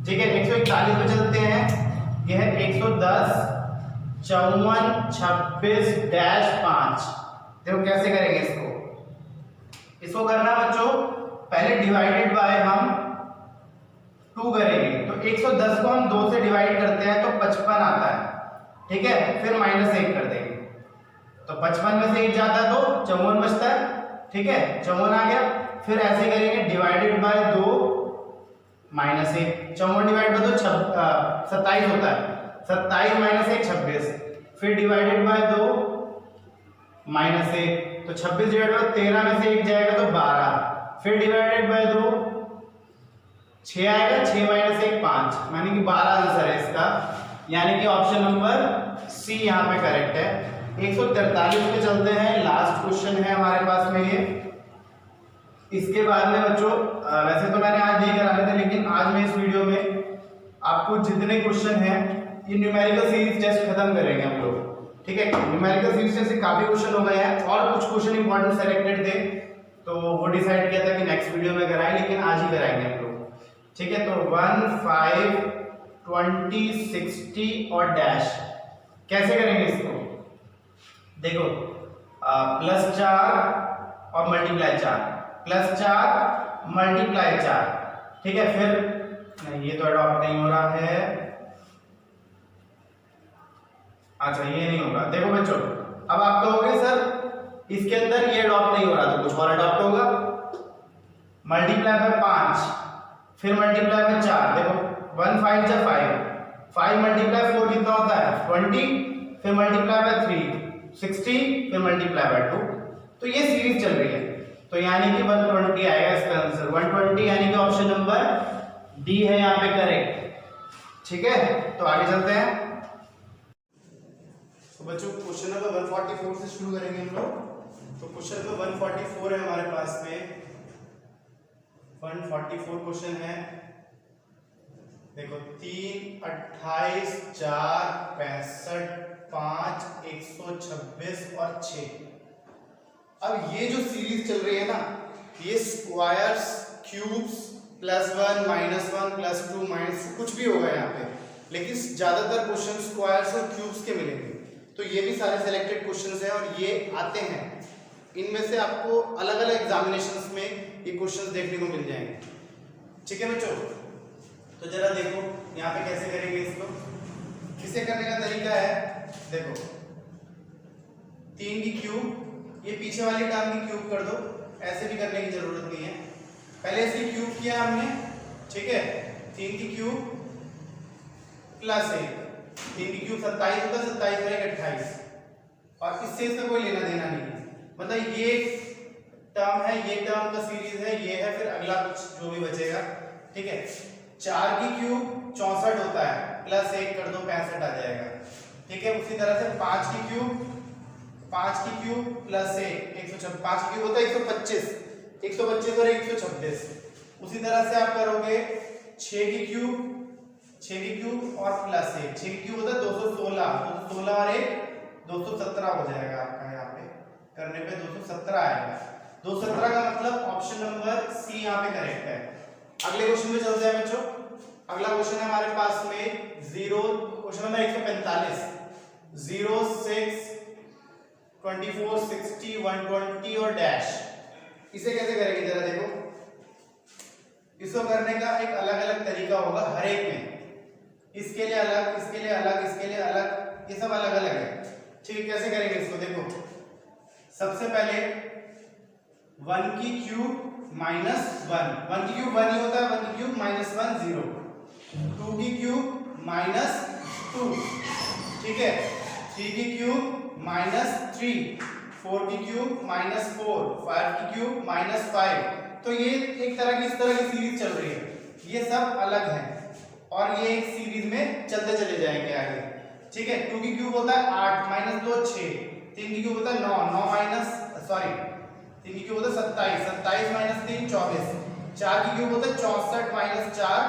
ठीक है। 141 पे चलते हैं, यह है 110, 54, 26 डैश 5। देखो कैसे करेंगे इसको करना बच्चों, पहले डिवाइडेड बाय हम 2 करेंगे, तो 110 को हम 2 से डिवाइड करते हैं तो 55 आता है, ठीक है, फिर माइनस 1 कर देंगे, तो 55 में से 1 जाता है तो 54 बचता है, ठीक है, 54 आ गया। फिर ऐसे करेंगे divided by 2 minus 1, 54 divide by 2 27 होता है, 27 माइनस 1 26, फिर डिवाइडेड बाय 2 माइनस 1, तो 26 डिवाइड बाय 13 में से 1 जाएगा तो 12, फिर डिवाइडेड बाय 2 6 आएगा, 6 माइनस 1 5, यानी कि 12 आंसर है इसका, यानी कि ऑप्शन नंबर सी यहाँ पे करेक्ट है। 143 पे चलते हैं, लास्ट क्वेश्चन है हमारे पास में ये। इसके बाद में बच्चों वैसे तो मैंने आज नहीं कराने थे, लेकिन आज मैं इस वीडियो में आपको जितने क्वेश्चन हैं ये न्यूमेरिकल सीरीज टेस्ट खत्म करेंगे हम लोग, ठीक है, न्यूमेरिकल सीरीज टेस्ट से काफी क्वेश्चन हो गए हैं और कुछ क्वेश्चन इंपॉर्टेंट सेलेक्टेड थे, तो वो डिसाइड किया था कि नेक्स्ट वीडियो में कराएं, लेकिन आज ही कराएंगे हम लोग। ठीक है, तो 1, 5, 20, 60 और डैश कैसे करेंगे इसको? देखो +4 और मल्टीप्लाई 4, +4 मल्टीप्लाई 4। ठीक है, फिर नहीं, ये तो अडॉप्ट नहीं हो रहा है। अच्छा, ये नहीं होगा। देखो बच्चों, अब आप कहोगे सर इसके अंदर ये अडॉप्ट नहीं हो रहा, तो कुछ और अडॉप्ट होगा। मल्टीप्लाई बाय 5, फिर मल्टीप्लाई बाय 4। देखो 1 5 जा 5 मल्टीप्लाई 4 कितना होता है 20, फिर मल्टीप्लाई बाय 3 60, फिर मल्टीप्लाई बाय 2। तो ये सीरीज चल रही है, तो यानी कि 120 आएगा इसका आंसर। 120 यानी कि ऑप्शन नंबर डी है यहाँ पे करेक्ट। ठीक है, तो आगे चलते हैं। तो बच्चों क्वेश्चन नंबर 144 से शुरू करेंगे हम लोग। तो क्वेश्चन नंबर 144 है हमारे पास में। 144 क्वेश्चन है। देखो 3, 28, 4, 65, 5, 126 और 6। अब ये जो सीरीज चल रही है ना, ये स्क्वायर्स, क्यूब्स, +1, -1, +2, -2 कुछ भी होगा यहाँ पे, लेकिन ज्यादातर क्वेश्चन स्क्वायर्स और क्यूब्स के मिलेंगे। तो ये भी सारे सिलेक्टेड क्वेश्चंस हैं और ये आते हैं। इनमें से आपको अलग अलग एग्जामिनेशंस में ये क्वेश्चंस देखने को मिल जाएंगे। ठीक है बच्चों, तो जरा देखो यहाँ पे कैसे करेंगे इसको। किसे करने का तरीका है, देखो 3 की क्यूब, ये पीछे वाली टर्म की क्यूब कर दो, ऐसे भी करने की जरूरत नहीं है। पहले इसकी क्यूब किया हमने, ठीक है, 3 की क्यूब +1, 3 की क्यूब 27 होता है, 27 में 28, और इससे इसका कोई लेना देना नहीं है। मतलब ये टर्म है, ये टर्म का सीरीज है, ये है, फिर अगला कुछ जो भी बचेगा। ठीक है, 4 की क्यूब 64 होता है, +1 कर दो 65 आ जाएगा। ठीक है, उसी तरह से 5 की क्यूब +1 126, 5 की क्यूब होता है 125, 125 और 126। उसी तरह से आप करोगे 6 की क्यूब और +1, 6 की क्यूब होता है 216, 216 और 1 217 हो जाएगा आपका। यहाँ पे करने पे 217 आएगा। 217 का मतलब ऑप्शन नंबर सी यहाँ पे करेक्ट है। अगले क्वेश्चन में चलते हैं बच्चों। अगला क्वेश्चन है हमारे पास में क्वेश्चन नंबर 145, 0, 6, 24, 60, 120 और डैश। इसे कैसे करेंगे जरा देखो। इसको करने का एक अलग अलग तरीका होगा हर एक में। इसके लिए अलग, इसके लिए अलग, इसके लिए अलग, ये सब अलग अलग है। ठीक है, कैसे करेंगे इसको देखो। सबसे पहले 1 की क्यूब -1, 1 की क्यूब 1 ही होता है, 1 की क्यूब -1 0, 2 की क्यूब -2, ठीक है, 3 की क्यूब -3, 4 की क्यूब -4, 5 की क्यूब -5। तो ये एक तरह की इस तरह की सीरीज चल रही है, ये सब अलग है और ये एक सीरीज में चलते चले जाएंगे आगे। ठीक है, 2 की क्यूब होता है 8, -2 6, 3 की क्यूब होता है 3 की क्यूब होता है 27, 27 - 3 24, 4 की क्यूब होता है 64 - 4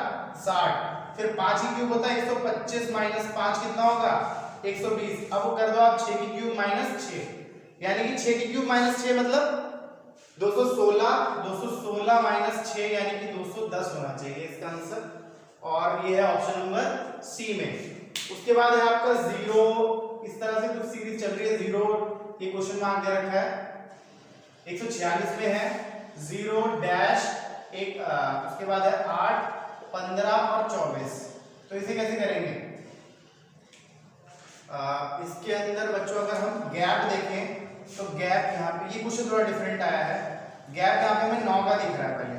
60, फिर 5 की क्यूब होता है 125 - 5 कितना होगा 120। अब वो कर दो आप 6 की क्यूब -6, यानी कि 6 की क्यूब -6 मतलब 216 - 6 यानी कि 210 होना चाहिए इसका आंसर, और ये है ऑप्शन नंबर सी में। उसके बाद है आपका 0, इस तरह से कुछ सीरीज चल रही है। 0 ये क्वेश्चन में आगे रखा है, 146 में है 0 डैश एक, उसके बाद है 8, 15 और 24। तो इसे कैसे करेंगे? इसके अंदर बच्चों अगर हम गैप देखें तो गैप यहाँ पे ये क्वेश्चन थोड़ा डिफरेंट आया है। गैप यहाँ पे हमें 9 का दिख रहा है। पहले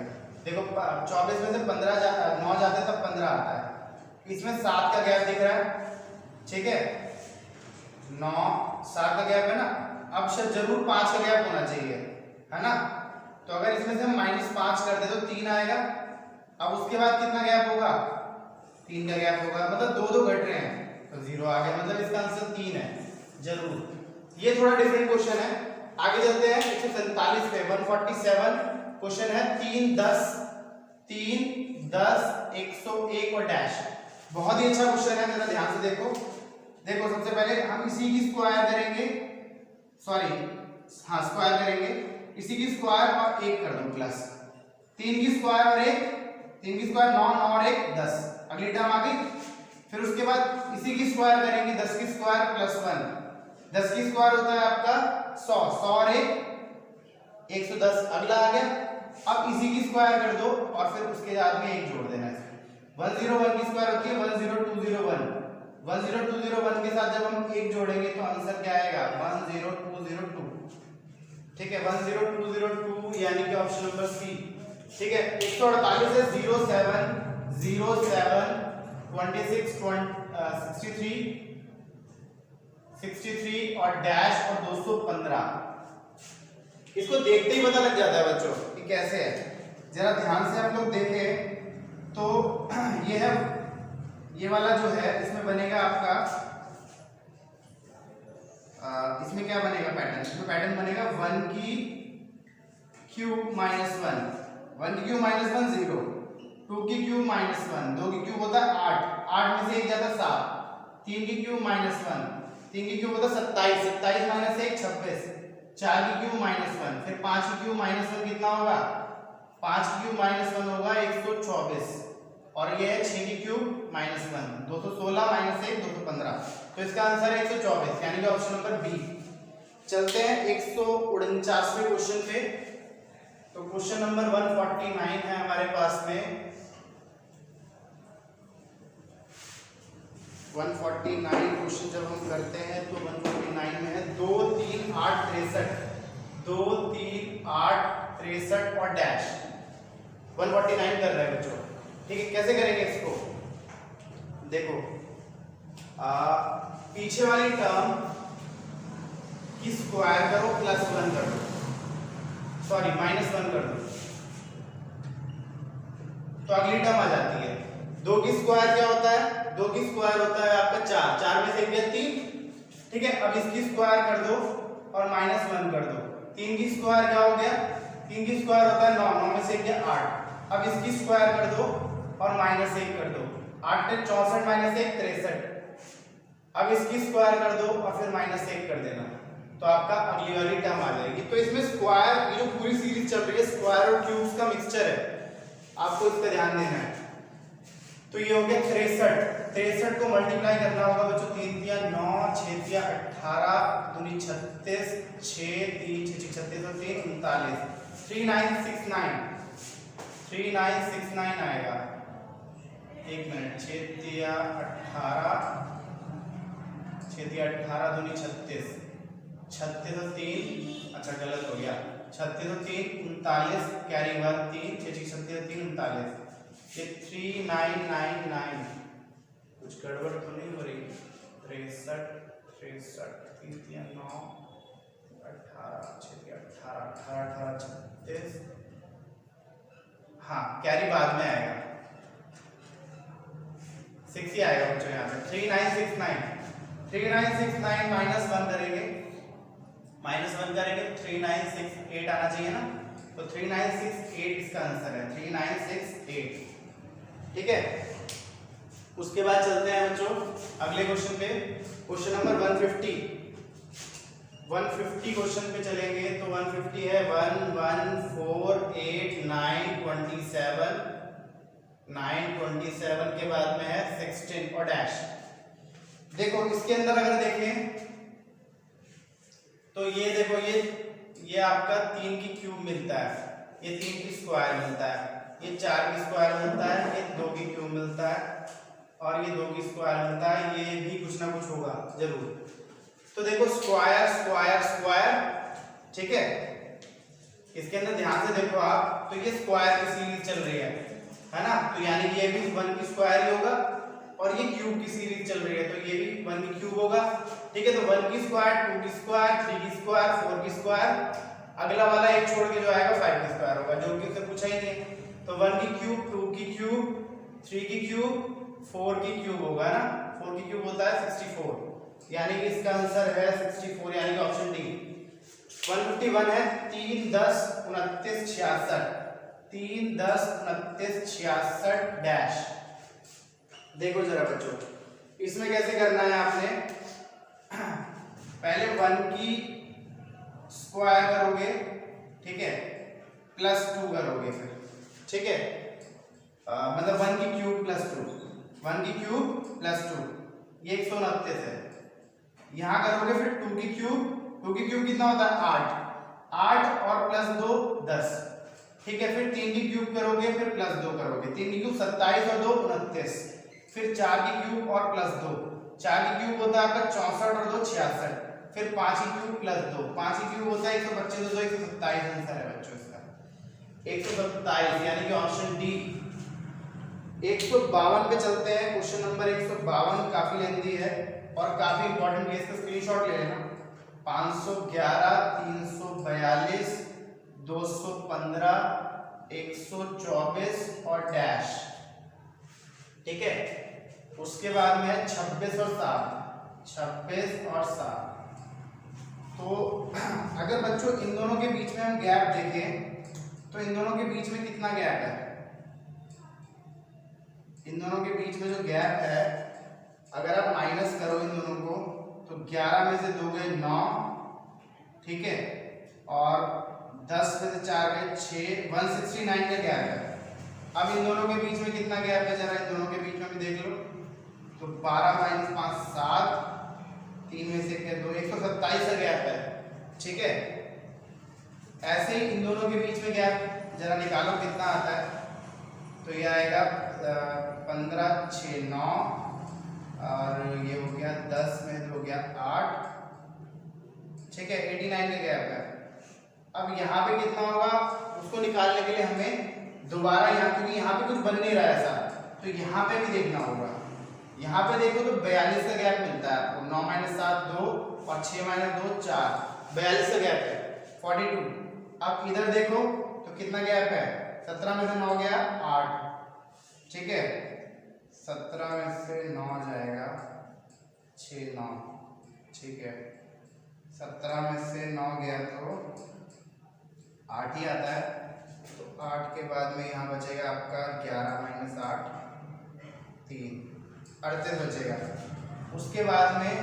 देखो 24 में से 9 जाते हैं तब 15 आता है। इसमें 7 का गैप दिख रहा है, ठीक है, 9 7 का गैप है ना। अब जरूर 5 का गैप होना चाहिए, है ना। तो अगर इसमें से हम -5 कर दे तो 3 आएगा। अब उसके बाद कितना गैप होगा? 3 का गैप होगा, मतलब 2 घट रहे हैं तो 0 आ गया, मतलब इसका आंसर 3 है जरूर। ये थोड़ा डिफरेंट क्वेश्चन है। आगे चलते हैं 147 पे। 147 क्वेश्चन है 3 10 101 और डैश। बहुत ही अच्छा क्वेश्चन है, जरा ध्यान से देखो। देखो सबसे पहले हम इसी की स्क्वायर करेंगे, सॉरी हाँ स्क्वायर करेंगे, इसी की स्क्वायर और 1 कर दो प्लस 3 की स्क्वायर और 1, 3 की स्क्वायर 9, 9 और 1 10, अगली टर्म आ गई। फिर उसके बाद इसी की स्क्वायर करेंगे 10 की स्क्वायर प्लस 1, 10 की स्क्वायर होता है आपका 100, 100 और 1 110, अगला आ गया। अब इसी की स्क्वायर कर दो और फिर उसके बाद में 1 जोड़ देना है। 101 की स्क्वायर होती है 10201, 10201 के साथ जब हम 1 जोड़ेंगे तो आंसर क्या आएगा 10202, ठीक है 10202 यानी कि ऑप्शन नंबर सी, ठीक है। 148 है 07 07 26 63 और डैश और 215, इसको देखते ही पता लग जाता है बच्चों कि कैसे है। जरा ध्यान से हम लोग देखें तो ये है, ये वाला जो है इसमें बनेगा आपका इसमें क्या बनेगा पैटर्न, इसमें पैटर्न बनेगा 1 की क्यूब माइनस 1, 1 की क्यूब माइनस 1 0, 2 की क्यूब माइनस 1, 2 की क्यूब होता है 8, 8 में से 1 जाता है 7, 3 की क्यूब माइनस 1, 3 की क्यूब होता है 27, 27 माइनस 1 26, 4 की क्यूब माइनस 1, फिर 5 की क्यूब माइनस 1 कितना होगा, 5 की क्यूब माइनस 1 होगा 124, और ये है 6 की क्यूब माइनस 1 216 माइनस 1 215, तो इसका आंसर है 124 यानी कि ऑप्शन नंबर बी। चलते हैं 149वें क्वेश्चन पे। तो क्वेश्चन नंबर 149 है हमारे पास में, 149 क्वेश्चन जब हम करते हैं तो 149 में है 2 3 8 63, 2 3 8 63 और डैश 149 कर रहे हैं बच्चों, ठीक है। कैसे करेंगे इसको, देखो पीछे वाली टर्म की स्क्वायर करो प्लस 1 कर दो, सॉरी माइनस 1 कर दो, तो अगली टर्म आ जाती है। 2 की स्क्वायर क्या होता है, 2 की स्क्वायर होता है आपका 4, 4 में से 1 गया 3, ठीक है। अब इसकी स्क्वायर कर दो और माइनस 1 कर दो, 3 की स्क्वायर क्या हो गया, 3 की स्क्वायर होता है 9, 9 में से 1 गया 8, अब इसकी स्क्वायर कर दो और माइनस 1 कर दो, 8 में 64 माइनस 1 63, अब इसकी स्क्वायर कर दो और फिर माइनस 1 कर देना, तो आपका अगली वाली टर्म आ जाएगी। तो इसमें स्क्वायर, ये जो पूरी सीरीज चल रही है स्क्वायर और क्यूब्स का मिक्सचर है, आपको इस पर ध्यान देना है। तो ये हो गया 63, 63 को मल्टीप्लाई करना होगा बच्चों, 3 3 9, 6 3 18, 2 36, 6 3 6 36 और 3 39, 3969, 3969 आएगा, एक मिनट, 6 3 18, 6 3 18, 2 36, 36 और 3, अच्छा गलत हो गया, 36 और 3 39, कैरी 1 3, 6 6 36 और 3 39, ये 3999, कुछ गड़बड़ तो नहीं हो रही, 63 63 3 3 9 18 6 18 18 18 36, हाँ कैरी बाद में आएगा, 6 ही आएगा बच्चों यहाँ पे, 3969, 3969 माइनस 1 करेंगे, माइनस 1 करेंगे तो 3968 आना चाहिए ना, तो 3968 इसका आंसर है, 3968, ठीक है। उसके बाद चलते हैं बच्चों अगले क्वेश्चन पे, क्वेश्चन नंबर 150 क्वेश्चन पे चलेंगे। तो 150 है 1 1 4 8 9 27, 9 27 के बाद में है 16 और डैश। देखो इसके अंदर अगर देखें तो ये देखो ये आपका 3 की क्यूब मिलता है, ये 3 की स्क्वायर मिलता है, ये 4 की स्क्वायर मिलता है, ये 2 की क्यूब मिलता है और ये 2 की स्क्वायर मिलता है, ये भी कुछ ना कुछ होगा जरूर। तो देखो स्क्वायर स्क्वायर स्क्वायर, ठीक है। इसके अंदर ध्यान से देखो आप, तो ये स्क्वायर की सीरीज चल रही है ना, तो यानी कि ये भी 1 की स्क्वायर ही होगा और ये क्यूब की सीरीज चल रही है, तो ये भी 1 की क्यूब होगा, ठीक है। तो 1 की स्क्वायर, 2 की स्क्वायर, 3 की स्क्वायर, 4 की स्क्वायर, अगला वाला एक छोड़ के जो आएगा 5 की स्क्वायर होगा, जो कि उससे पूछा ही नहीं है। तो 1 की क्यूब, 2 की क्यूब, 3 की क्यूब, 4 की क्यूब होगा ना, 4 की क्यूब होता है 64, यानी कि इसका आंसर है 64, यानी कि ऑप्शन डी। 151 है 3 10 29 66, 3 10 29 66 डैश। देखो जरा बच्चों इसमें कैसे करना है आपने, पहले 1 की स्क्वायर करोगे, ठीक है, +2 करोगे फिर, ठीक है, मतलब 1 की क्यूब +2, 1 की क्यूब +2, ये 129 है। यहाँ करोगे फिर 2 की क्यूब, 2 की क्यूब कितना होता है 8 और +2 10, ठीक है, फिर 3 की क्यूब करोगे, फिर +2 करोगे, 3 की क्यूब 27 और 2 29, फिर 4 की क्यूब और +2, 4 की क्यूब होता है आपका 64 और 2 66, फिर 5 की क्यूब +2, 5 की क्यूब होता है 125 और 2 127, आंसर है बच्चों इसका 127, यानी कि ऑप्शन डी। 152 पे चलते हैं, क्वेश्चन नंबर 152 काफी लेंथी है और काफी इंपॉर्टेंट है, इसका स्क्रीनशॉट ले लेना। 511 342 215 124 और डैश, ठीक है, उसके बाद में 26 और 7, 26 और 7। तो अगर बच्चों इन दोनों के बीच में हम गैप देखें तो इन दोनों के बीच में कितना गैप है, इन दोनों के बीच में जो गैप है, अगर आप माइनस करो इन दोनों को तो 11 में से 2 गए 9, ठीक है, और 10 में से 4 गए 6, 169 का गैप है। अब इन दोनों के बीच में कितना गैप है, जरा इन दोनों के बीच में भी देख लो, तो 12 - 5 7, 3 में से 2 127 का गैप है, ठीक है। ऐसे ही इन दोनों के बीच में गैप जरा निकालो कितना आता है, तो ये आएगा 15 6 9 और ये हो गया 10 में हो गया 8, ठीक है, 89 का गैप है। अब यहाँ पे कितना होगा उसको निकालने के लिए हमें दोबारा यहाँ, क्योंकि यहाँ पे कुछ बन नहीं रहा है ऐसा, तो यहाँ पे भी देखना होगा। यहाँ पे देखो तो 42 का गैप मिलता है आपको, 9 - 7 2 और 6 - 2 4, 42 का गैप है 42। अब इधर देखो तो कितना गैप है, 17 में से 9 गया 8, ठीक है, 17 में से 9 जाएगा 6 9, ठीक है, 17 में से 9 गया तो 8 ही आता है, तो 8 के बाद में यहाँ बचेगा आपका 11 - 8 3, 38 बचेगा। उसके बाद में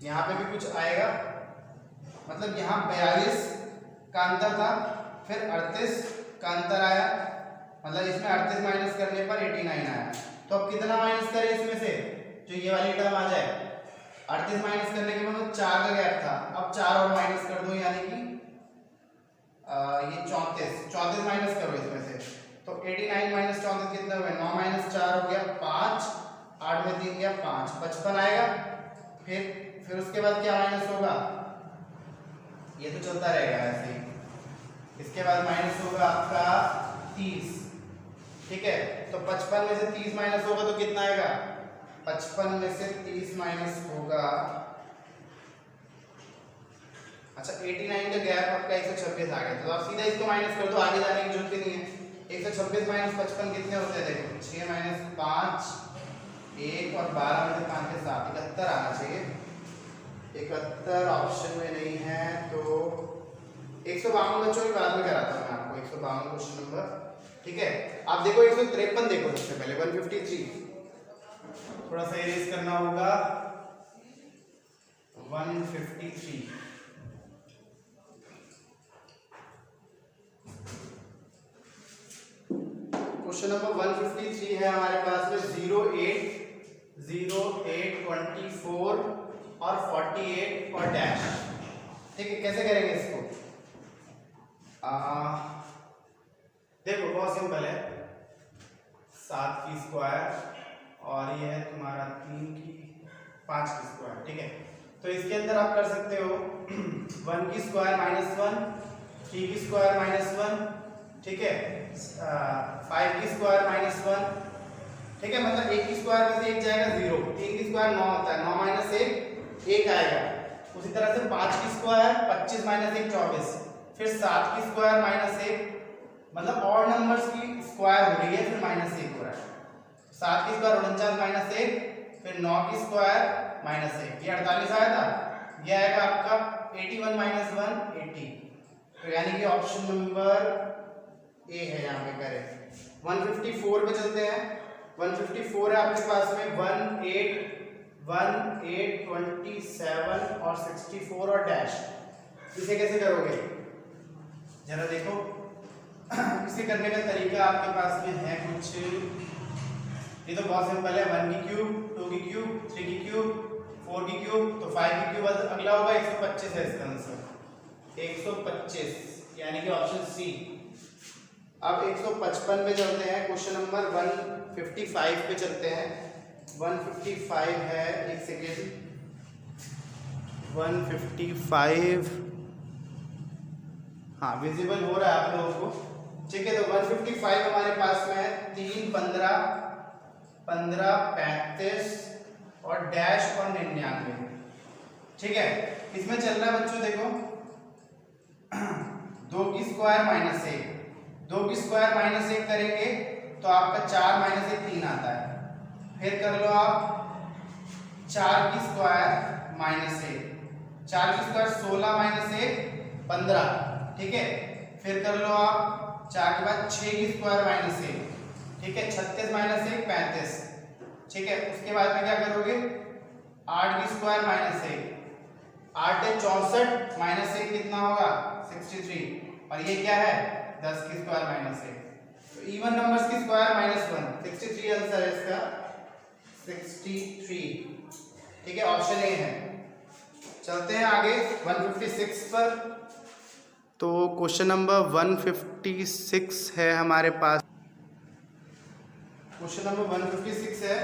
यहाँ पे भी कुछ आएगा, मतलब यहाँ 42 का अंतर था, फिर 38 का अंतर आया, मतलब इसमें 38 माइनस करने पर 89 आया। तो अब कितना माइनस करें इसमें से, जो ये वाली टर्म आ जाए, 38 माइनस करने के बाद 4 का गैप था, अब 4 और माइनस कर दो, यानी कि ये 34 माइनस करो इसमें से, तो 89 - 34 कितना हुआ, 9 - 4 हो गया 5, 8 में 3 गया 5, 55 आएगा। फिर उसके बाद क्या माइनस होगा, ये तो चलता रहेगा ऐसे ही। इसके बाद माइनस होगा आपका 30, ठीक है, तो 55 में से 30 माइनस होगा तो कितना आएगा, 55 में से 30 माइनस होगा, अच्छा 89 का गैप आपका 126 आ गया, तो आप सीधा इसको माइनस कर दो, आगे जाने की जरूरत ही नहीं है। 126 - 55 कितने होते हैं, देखो 6 - 5 1 और 12 में से 5 के 7, 71 आना चाहिए, 71 ऑप्शन में नहीं है, तो 152 बच्चों की बाद में कराता हूँ मैं आपको, 152 क्वेश्चन नंबर, ठीक है। आप देखो 153 देखो सबसे पहले, 153 थोड़ा सा इरेज करना होगा, 153 क्वेश्चन नंबर 153 है हमारे पास में 08 08 24 और 48 और डैश, ठीक है। कैसे करेंगे इसको, देखो बहुत सिंपल है, 7 की स्क्वायर और ये है तुम्हारा 3 की 5 की स्क्वायर, ठीक है। तो इसके अंदर आप कर सकते हो 1 की स्क्वायर -1, 3 की स्क्वायर -1, ठीक है, 5 की स्क्वायर -1, ठीक है, मतलब 1 की स्क्वायर में से 1 जाएगा 0, 3 की स्क्वायर 9 होता है, 9 - 1 1 आएगा। उसी तरह से 5 की स्क्वायर 25 - 1 24, फिर 7 की स्क्वायर -1, मतलब ऑड नंबर्स की स्क्वायर हो रही है, फिर -1 हो रहा है। 7 की स्क्वायर 49 - 1, फिर 9 की स्क्वायर -1, ये 48 आया था, ये आएगा आपका 81 - 1 80, तो यानी कि ऑप्शन नंबर ए है यहाँ पे करेक्ट। 154 पे चलते हैं, 154 है आपके पास में, 1 8 27 और 64 और डैश। इसे कैसे करोगे जरा देखो। इसे करने का तरीका आपके पास में है कुछ, ये तो बहुत सिंपल है। 1 की क्यूब, 2 की क्यूब, 3 की क्यूब, 4 की क्यूब, तो 5 की क्यूब। अगला होगा 125 है इसका आंसर, 125 यानी कि ऑप्शन सी। अब 155 पे चलते हैं, क्वेश्चन नंबर 155 पे चलते हैं। 155 है, एक सेकेंड, 155 हाँ विजिबल हो रहा है आप लोगों को, ठीक है। तो 155 हमारे पास में है, 3 15 15 35 और डैश और 99, ठीक है। इसमें चल रहा है बच्चों देखो 2 की स्क्वायर माइनस 1, 2 की स्क्वायर माइनस 1 करेंगे तो आपका 4 माइनस 1 3 आता है। फिर कर लो आप 4 की स्क्वायर माइनस 1, 4 की स्क्वायर 16 माइनस 1 15, ठीक है। फिर कर लो आप 4 के बाद 6 की स्क्वायर माइनस 1, ठीक है, 36 माइनस 1 35, ठीक है। उसके बाद में क्या करोगे 8 की स्क्वायर माइनस 1, 8 है 64 माइनस 1 कितना होगा 63, और ये क्या है 10 की स्क्वायर माइनस 1, तो इवन नंबर्स की स्क्वायर माइनस 1, 63 आंसर है इसका, 63, ठीक है, ऑप्शन ए है। चलते हैं आगे 156 पर। तो क्वेश्चन नंबर 156 है हमारे पास, क्वेश्चन नंबर 156 है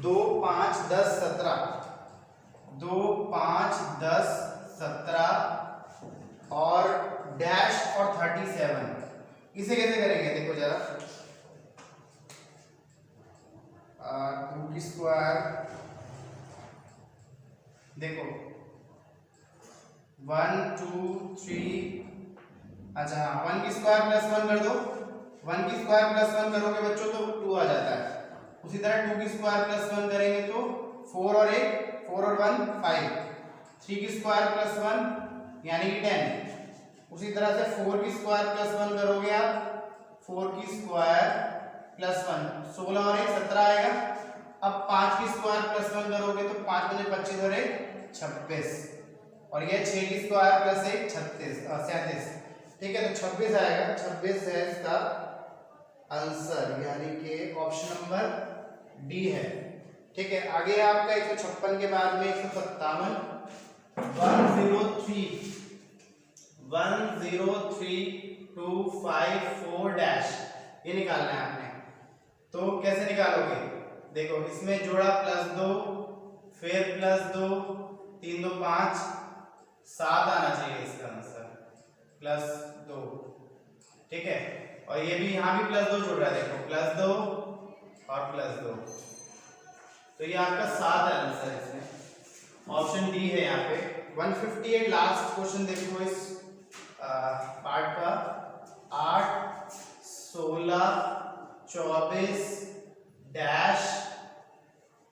2 5 10 17, 2 5 10 17 और डैश और 37। इसे कैसे करेंगे देखो जरा, 2 की स्क्वायर देखो 1 2 3, अच्छा हाँ 1 की स्क्वायर प्लस 1 कर दो, 1 की स्क्वायर प्लस 1 करोगे बच्चों तो 2 आ जाता है। उसी तरह 2 की स्क्वायर प्लस 1 करेंगे तो 4 और 1 4 और 1 5, 3 की स्क्वायर प्लस 1 यानी कि 10। उसी तरह से 4 की स्क्वायर प्लस 1 करोगे आप, 4 की स्क्वायर प्लस 1 16 और 1 17 आएगा। अब 5 की स्क्वायर प्लस 1 करोगे तो 5 बजे 25 और 1 26, और ये 6 की स्क्वायर प्लस 1 37, ठीक है। तो 26 आएगा, 26 है इसका आंसर, यानी कि ऑप्शन नंबर डी है, ठीक है। आगे आपका 156 के बाद में 157, 103,254 डैश, ये निकालना है आपने। तो कैसे निकालोगे देखो, इसमें जोड़ा प्लस 2 फिर प्लस 2 3 2 5 7 आना चाहिए इसका आंसर, प्लस 2, ठीक है। और ये भी यहाँ भी प्लस 2 जुड़ रहा है देखो, प्लस 2 और प्लस 2, तो ये आपका 7 है आंसर इसमें, ऑप्शन डी है यहाँ पे। 158 लास्ट क्वेश्चन देखो इस पार्ट का, 8 16 24 डैश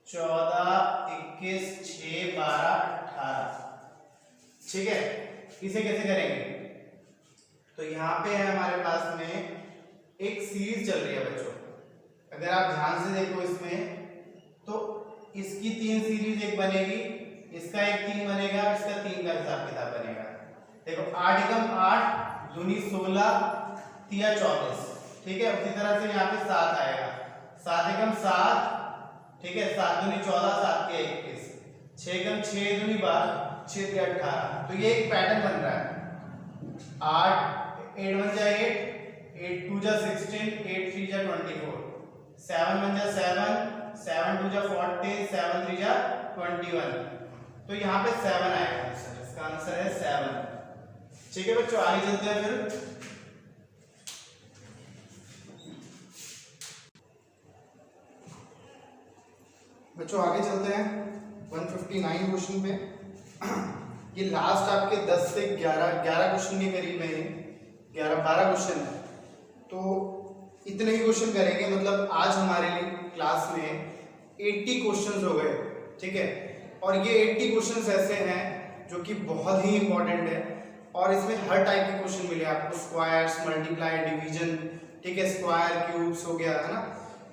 14 21 6 12 18, ठीक है। इसे कैसे करेंगे, तो यहाँ पे है हमारे पास में एक सीरीज चल रही है बच्चों, अगर आप ध्यान से देखो इसमें तो इसकी 3 सीरीज एक बनेगी, इसका एक 3 बनेगा, इसका 3 का हिसाब किताब बनेगा। देखो 8 एकम 8 दूनी 16 तिया 24, ठीक है। उसी तरह से यहाँ पे 7 आएगा, 7 एकम 7, ठीक है, 7 दूनी 14 7 के 21, 6 एकम 6 दूनी 12 6 के 18। तो ये एक पैटर्न बन रहा है, 8 8 1 जा 8 8 2 जा 16 8 3 जा 24, 7 1 जा 7 7 2 जा 40 7 3 जा 21, तो यहाँ पे 7 आएगा आंसर, इसका आंसर है 7, ठीक है बच्चों। आगे चलते हैं फिर बच्चों, आगे चलते हैं 159 क्वेश्चन पे। ये लास्ट आपके 10 से 11 क्वेश्चन के करीब है, 11-12 क्वेश्चन है, तो इतने ही क्वेश्चन करेंगे। मतलब आज हमारे लिए क्लास में 80 क्वेश्चंस हो गए, ठीक है। और ये 80 क्वेश्चंस ऐसे हैं जो कि बहुत ही इंपॉर्टेंट है, और इसमें हर टाइप के क्वेश्चन मिले आपको, स्क्वायर्स, मल्टीप्लाई, डिवीजन, ठीक है, स्क्वायर क्यूब्स हो गया है ना,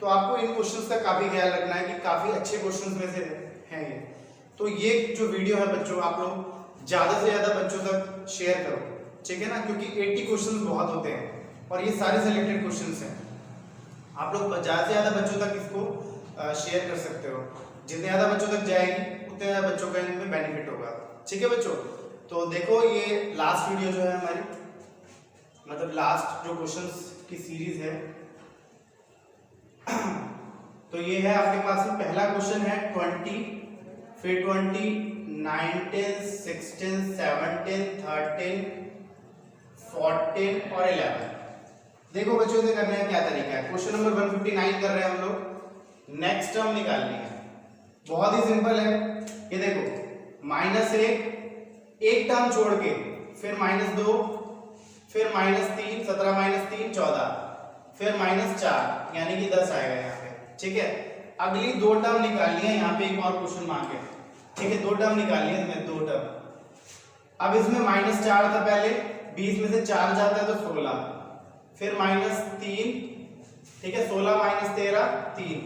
तो आपको इन क्वेश्चंस का काफी ख्याल रखना है कि काफी अच्छे क्वेश्चंस में से हैं ये। तो ये जो वीडियो है बच्चों, आप लोग ज्यादा से ज्यादा बच्चों तक शेयर करो, ठीक है ना, क्योंकि 80 क्वेश्चंस बहुत होते हैं और ये सारे सिलेक्टेड क्वेश्चंस हैं। आप लोग ज्यादा से ज्यादा बच्चों तक इसको शेयर कर सकते हो। जितने ज्यादा बच्चों तक जाएगी उतने ज्यादा बच्चों का इनमें बेनिफिट होगा, ठीक है बच्चों। तो देखो ये लास्ट वीडियो जो है हमारी, मतलब लास्ट जो क्वेश्चंस की सीरीज है, तो ये है आपके पास में पहला क्वेश्चन है 20, फिर 20, 19, 16, 17, 13, 14 और 11। देखो बच्चों से करने का क्या तरीका है। क्वेश्चन नंबर 159 कर रहे हैं हम लोग, नेक्स्ट टर्म निकालनी है। बहुत ही सिंपल है, ये देखो -1 एक टर्म छोड़ के, फिर -2, फिर -3, 17 - 3 14, फिर -4 यानी कि 10 आएगा यहाँ पे, ठीक है। अगली दो टर्म निकालनी है, यहाँ पे एक और क्वेश्चन मांगे, ठीक है, दो टर्म निकालनी है इसमें, दो टर्म। अब इसमें -4 था पहले, 20 में से 4 जाता है तो 16, फिर -3, ठीक है, 16 - 13 3,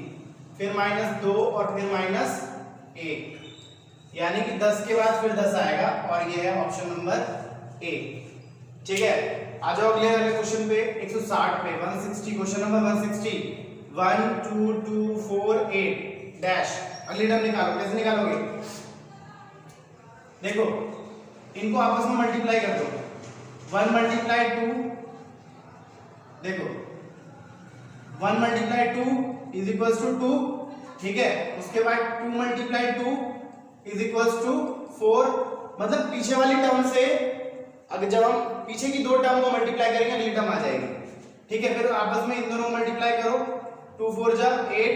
फिर -2 और फिर -1 यानी कि 10 के बाद फिर 10 आएगा और ये है ऑप्शन नंबर ए, ठीक है। आ जाओ अगले वाले क्वेश्चन पे, 160 पे, 160, क्वेश्चन नंबर 160, 1 2 2 4 8 डैश। अगली टर्म निकालो, कैसे निकालोगे? देखो इनको आपस में मल्टीप्लाई कर दो, 1 × 2, देखो 1 × 2 = 2, ठीक है। उसके बाद 2 × 2 = 4, मतलब पीछे वाली टर्म से अगर जब हम पीछे की दो टर्म को मल्टीप्लाई करेंगे अगली टर्म आ जाएगी, ठीक है। फिर आपस में इन दोनों को मल्टीप्लाई करो, 2 4 जा 8,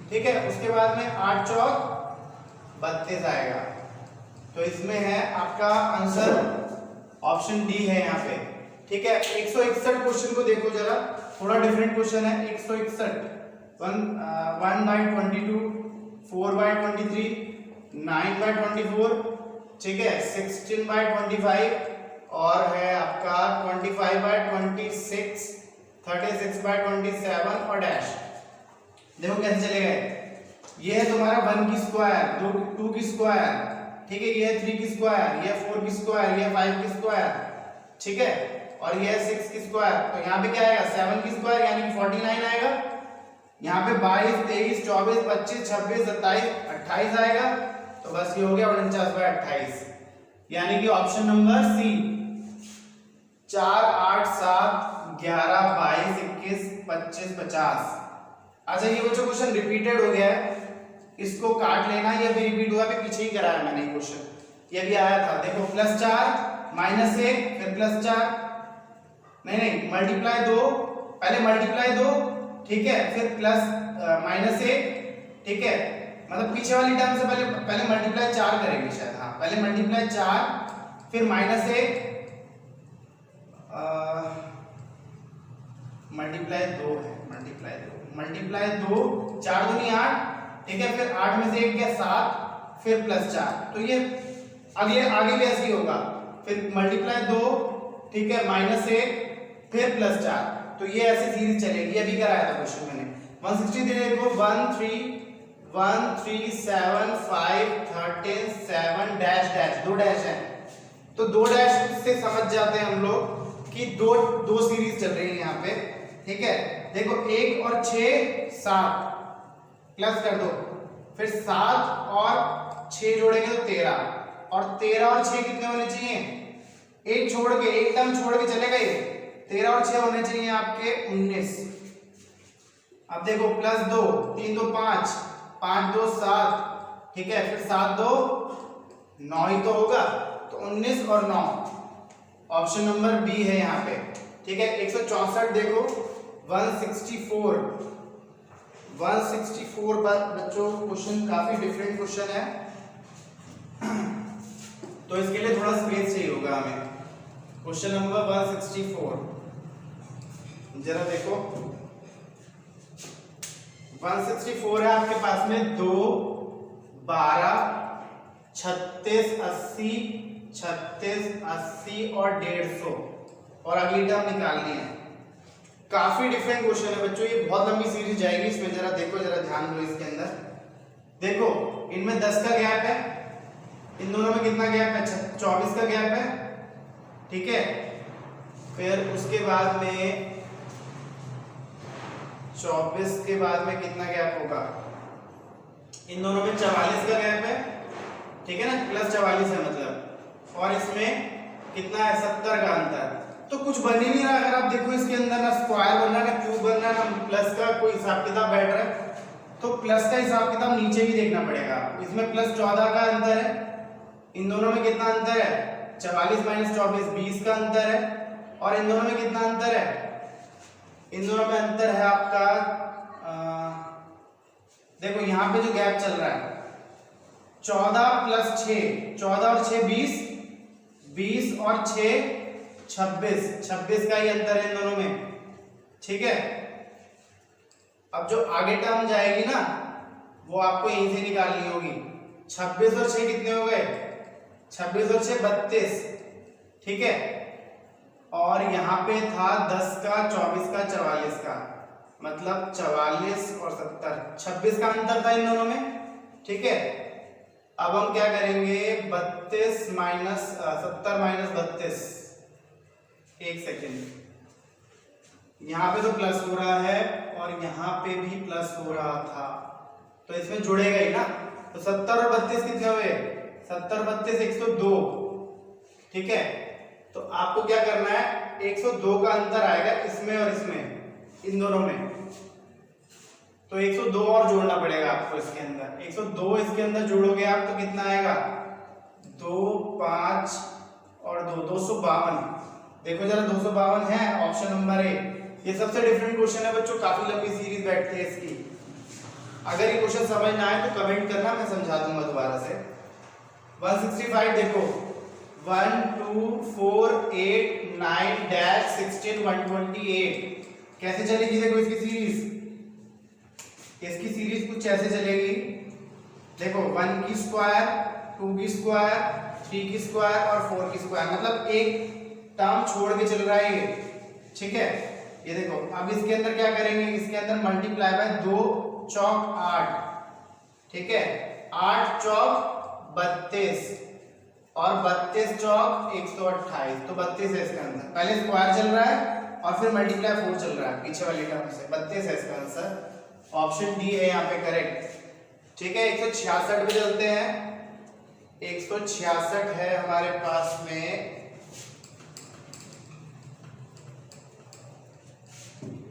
ठीक है। उसके बाद में 8 चौक 32 आएगा। तो इसमें है आपका आंसर ऑप्शन डी है यहाँ पे, ठीक है। 161 क्वेश्चन को देखो जरा, थोड़ा डिफरेंट क्वेश्चन है। 161, 1/22, 4/23, 9/24, ठीक है, 16/25 और है आपका 25/26, 36/27 और डैश। देखो कैसे चलेगा, ये है तुम्हारा 1 की स्क्वायर, 2 की स्क्वायर, ठीक है, ये है 3 की स्क्वायर, ये है 4 की स्क्वायर, ये है 5 की स्क्वायर, ठीक है, और ये है 6 की स्क्वायर। तो यहाँ पे क्या आएगा, 7 की स्क्वायर यानी कि 49 आएगा। यहाँ पे 22, 23, 24, 25, 26, 27, 28 आएगा। तो बस ये हो गया 49/28 यानी कि ऑप्शन नंबर सी, 4 8 7 11 22 21 25 50। अच्छा ये बच्चों क्वेश्चन रिपीटेड हो गया है, इसको काट लेना, ये भी रिपीट हुआ, भी पीछे ही कराया मैंने क्वेश्चन, ये भी आया था। देखो +4 -1 फिर +4, नहीं मल्टीप्लाई 2, पहले मल्टीप्लाई 2, ठीक है, फिर -1, ठीक है, मतलब पीछे वाली टर्म से पहले मल्टीप्लाई 4 करेंगे शायद, हाँ पहले मल्टीप्लाई 4 फिर -1 मल्टीप्लाई 2 है, मल्टीप्लाई 2 4 दूनी 8, ठीक है, फिर 8 में से 1 गया 7, फिर +4। तो ये आगे भी ऐसे ही होगा, फिर मल्टीप्लाई 2, ठीक है, -1 फिर +4। तो ये ऐसी सीरीज चलेगी, अभी कराया था क्वेश्चन मैंने। 163 को 1 3 1 3 7 5 13 7 डैश डैश, 2 डैश है, तो 2 डैश से समझ जाते हैं हम लोग कि दो सीरीज चल रही है यहाँ पे, ठीक है। देखो 1 और 6 7 प्लस कर दो, फिर 7 और 6 जोड़ेंगे तो 13, और 13 और 6 कितने होने चाहिए, एक छोड़ के, एक टर्म छोड़ के चले गए, 13 और 6 होने चाहिए आपके 19। अब देखो +2 3 2 5 5 2 7, ठीक है, फिर 7 2 9 ही तो होगा, तो 19 और 9 ऑप्शन नंबर बी है यहाँ पे, ठीक है। 164 देखो 164 पर बच्चों क्वेश्चन काफी डिफरेंट क्वेश्चन है, तो इसके लिए थोड़ा स्पेस चाहिए होगा हमें। क्वेश्चन नंबर 164 जरा देखो, 164 है आपके पास में 2 12 36 80 36 80 और 150, और अगली टर्म निकालनी है। काफी डिफरेंट क्वेश्चन है बच्चों, ये बहुत लंबी सीरीज जाएगी इसमें। जरा देखो, जरा ध्यान दो इसके अंदर। देखो इनमें 10 का गैप है, इन दोनों में कितना गैप है? 24 का गैप है, ठीक है। फिर उसके बाद में 24 के बाद में कितना गैप होगा? इन दोनों में 44 का गैप है, ठीक है ना, प्लस 44 है मतलब। और इसमें कितना है? 70 का अंतर। तो कुछ बन ही नहीं रहा। अगर आप देखो इसके अंदर ना स्क्वायर बन रहा है, ना क्यूब बन रहा है, ना प्लस का कोई हिसाब किताब बैठ रहा है। तो प्लस का हिसाब किताब नीचे भी देखना पड़ेगा। इसमें प्लस 14 का अंतर है, इन दोनों में कितना अंतर है? 44 माइनस 24 20 का अंतर है। और इन दोनों में कितना अंतर है? इन दोनों में अंतर है आपका देखो यहाँ पे जो गैप चल रहा है 14 प्लस 6, 14 और 6 20, 20 और 6 26, 26 का ही अंतर है इन दोनों में, ठीक है। अब जो आगे टर्म जाएगी ना वो आपको यहीं से निकालनी होगी। 26 और 6 कितने हो गए? 26 और 6 32, ठीक है। और यहाँ पे था 10 का, 24 का, 44 का, मतलब 44 और 70, 26 का अंतर था इन दोनों में, ठीक है। अब हम क्या करेंगे? 32 माइनस 70 माइनस 32, एक सेकेंड, यहाँ पे तो प्लस हो रहा है और यहाँ पे भी प्लस हो रहा था, तो इसमें जुड़ेगा ही ना। तो 70 और 32 कितने हुए? 70 32 102, ठीक है। तो आपको क्या करना है? 102 का अंतर आएगा इसमें और इसमें, इन दोनों में। तो 102 और जोड़ना पड़ेगा आपको इसके अंदर। 102 इसके अंदर जोड़ोगे आप तो कितना आएगा? 2 5 और 2 252। देखो जरा 252 है ऑप्शन नंबर ए। ये सबसे डिफरेंट क्वेश्चन है बच्चों, काफी लंबी सीरीज बैठती है इसकी। अगर ये क्वेश्चन समझ ना आए तो कमेंट करना, मैं समझा दूंगा दोबारा से। 165 देखो 1 2 4 8 9 डैश 16 128 कैसे चलेगी? देखो इसकी सीरीज कुछ ऐसे चलेगी। देखो 1 की स्क्वायर, 2 की स्क्वायर, 3 की स्क्वायर और 4 की स्क्वायर, मतलब एक टर्म छोड़ के चल रहा है ये, ठीक है। ये देखो अब इसके अंदर क्या करेंगे? इसके अंदर मल्टीप्लाई बाय 2 चौक 8, ठीक है। 8 चौक 32 और 32 चौक 128, तो 32 है इसका आंसर। पहले स्क्वायर चल रहा है और फिर मल्टीप्लाई 4 चल रहा है पीछे वाली टर्म से। 32 है इसका आंसर, ऑप्शन डी है यहाँ पे करेक्ट, ठीक है। 166 पे चलते हैं। 166 है हमारे पास में,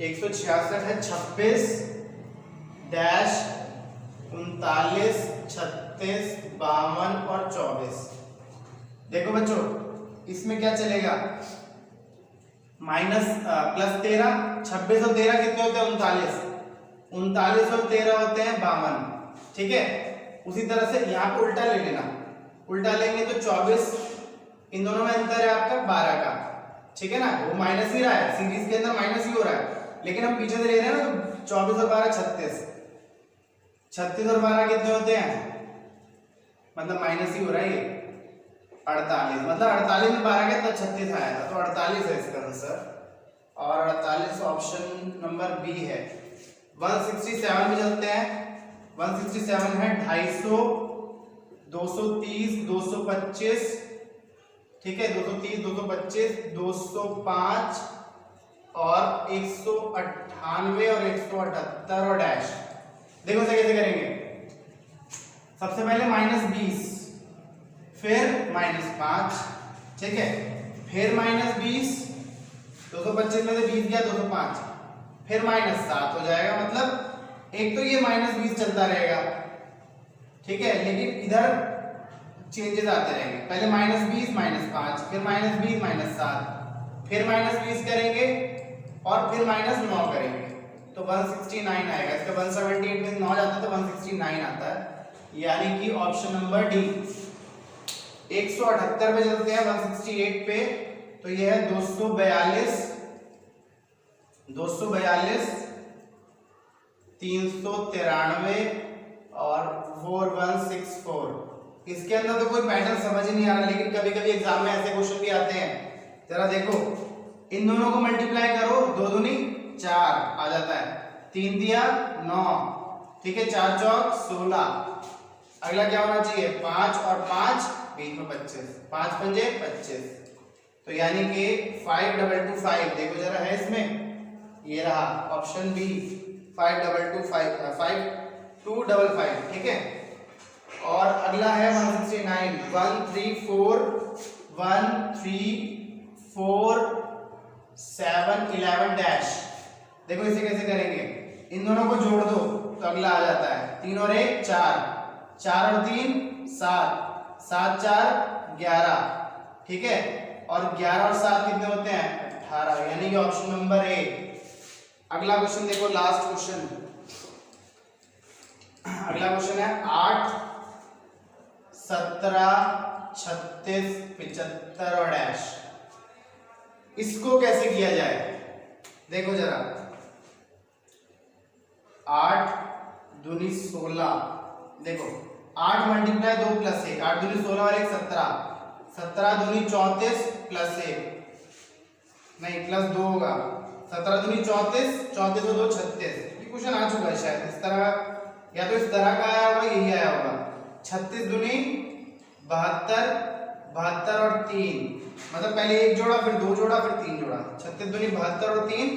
166 है 26 डैश 39 36 52 और 24। देखो बच्चों इसमें क्या चलेगा? माइनस प्लस 13, 26 और 13 कितने होते हैं? 39, 39 और 13 होते हैं 52, ठीक है। उसी तरह से यहाँ पे उल्टा ले लेना, उल्टा लेंगे तो 24, इन दोनों में अंतर है आपका 12 का, ठीक है ना। वो माइनस ही रहा है, सीरीज के अंदर माइनस ही हो रहा है, लेकिन हम पीछे से ले रहे हैं ना, तो 24 और 12 36, 36 और 12 कितने होते हैं? मतलब माइनस ही हो रहा है ये 48, मतलब 48 में 12 के तो 36 आया था, तो 48 है इसका आंसर। और 48 ऑप्शन नंबर बी है। 167 में चलते हैं। 167 है 250 230 225, ठीक है। 230 225 205 और 198 और 178 और डैश। देखो इसे कैसे करेंगे? सबसे पहले -20, फिर -5, ठीक है, फिर -20, 225 में से 20 गया 205, फिर -7 हो जाएगा। मतलब एक तो ये -20 चलता रहेगा, ठीक है, लेकिन इधर चेंजेस आते रहेंगे। पहले -20 -5, फिर -20 -7, फिर -20 करेंगे और फिर -9 करेंगे, तो 169 आएगा। इसका 178 में 9 जाता है तो 169 आता है, यानी कि ऑप्शन नंबर डी। 178 पे चलते हैं 168 पे, तो यह है 242 393 और 4164। इसके अंदर तो कोई पैटर्न समझ ही नहीं आ रहा, लेकिन कभी कभी एग्जाम में ऐसे क्वेश्चन भी आते हैं। जरा देखो इन दोनों को मल्टीप्लाई करो, 2 दूनी 4 आ जाता है, 3 दिया 9, ठीक है, 4 चौक 16। अगला क्या होना चाहिए, 5 और 5 बीच में 25, 5 पंजे 25, तो यानी कि 5225 देखो जरा है इसमें, ये रहा ऑप्शन बी 5225, ठीक है। और अगला है 169, 134 11 डैश। देखो इसे कैसे करेंगे, इन दोनों को जोड़ दो तो अगला आ जाता है, 3 और 1 4, 4 और 3 7, 7 4 11, ठीक है, और 11 और 7 कितने होते हैं 18, यानी कि ऑप्शन नंबर ए। अगला क्वेश्चन देखो, लास्ट क्वेश्चन, अगला क्वेश्चन है 8 17 36 75 और डैश। इसको कैसे किया जाए, देखो जरा, 8 दूनी 16, देखो 8 मल्टीप्लाई 2 प्लस 1, 8 दूनी 16 और 1 17, 17 दूनी 34 प्लस 1 नहीं प्लस 2 होगा, 17 दूनी 34, 34 और 2 36। ये क्वेश्चन आ चुका है शायद इस तरह, या तो इस तरह का आया होगा, यही आया होगा। 36 दूनी 72, 72 और 3, मतलब पहले एक जोड़ा फिर 2 जोड़ा फिर 3 जोड़ा, 36 दूनी 72 और 3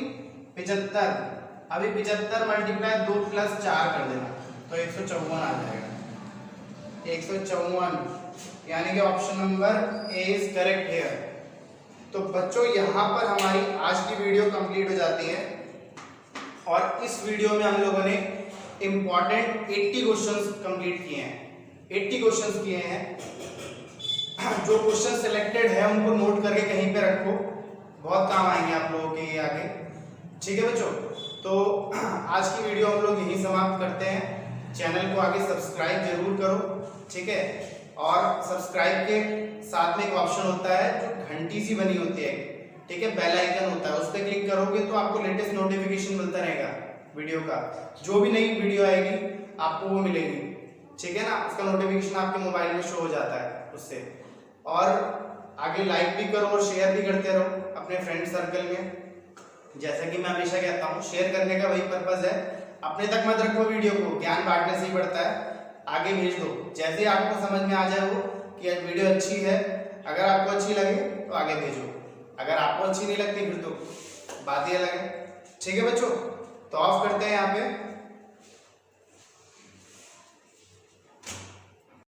75। अभी 75 मल्टीप्लाई 2 प्लस 4 कर देना तो 154 आ जाएगा, 154, यानी कि option number A is correct here. तो बच्चों यहाँ पर हमारी आज की वीडियो कंप्लीट हो जाती है, और इस वीडियो में हम लोगों ने इंपॉर्टेंट 80 क्वेश्चंस कंप्लीट किए हैं, 80 क्वेश्चंस किए हैं। जो क्वेश्चन सिलेक्टेड है उनको नोट करके कहीं पे रखो, बहुत काम आएंगे आप लोगों के आगे, ठीक है बच्चों। तो आज की वीडियो हम लोग यहीं समाप्त करते हैं। चैनल को आगे सब्सक्राइब जरूर करो, ठीक है, और सब्सक्राइब के साथ में एक ऑप्शन होता है जो घंटी सी बनी होती है, ठीक है, बेल आइकन होता है, उस पर क्लिक करोगे तो आपको लेटेस्ट नोटिफिकेशन मिलता रहेगा वीडियो का, जो भी नई वीडियो आएगी आपको वो मिलेगी, ठीक है ना, उसका नोटिफिकेशन आपके मोबाइल में शो हो जाता है उससे। और आगे लाइक भी करो और शेयर भी करते रहो अपने फ्रेंड सर्कल में, जैसा कि मैं हमेशा कहता हूँ, शेयर करने का वही पर्पज है, अपने तक मत रखो वीडियो को, ज्ञान बांटने से ही बढ़ता है, आगे भेज दो, जैसे ही आपको समझ में आ जाए वो कि वीडियो अच्छी है, अगर आपको अच्छी लगे तो आगे भेजो, अगर आपको अच्छी नहीं लगती फिर तो बात ही अलग है, ठीक है बच्चों। तो ऑफ करते हैं यहाँ पे।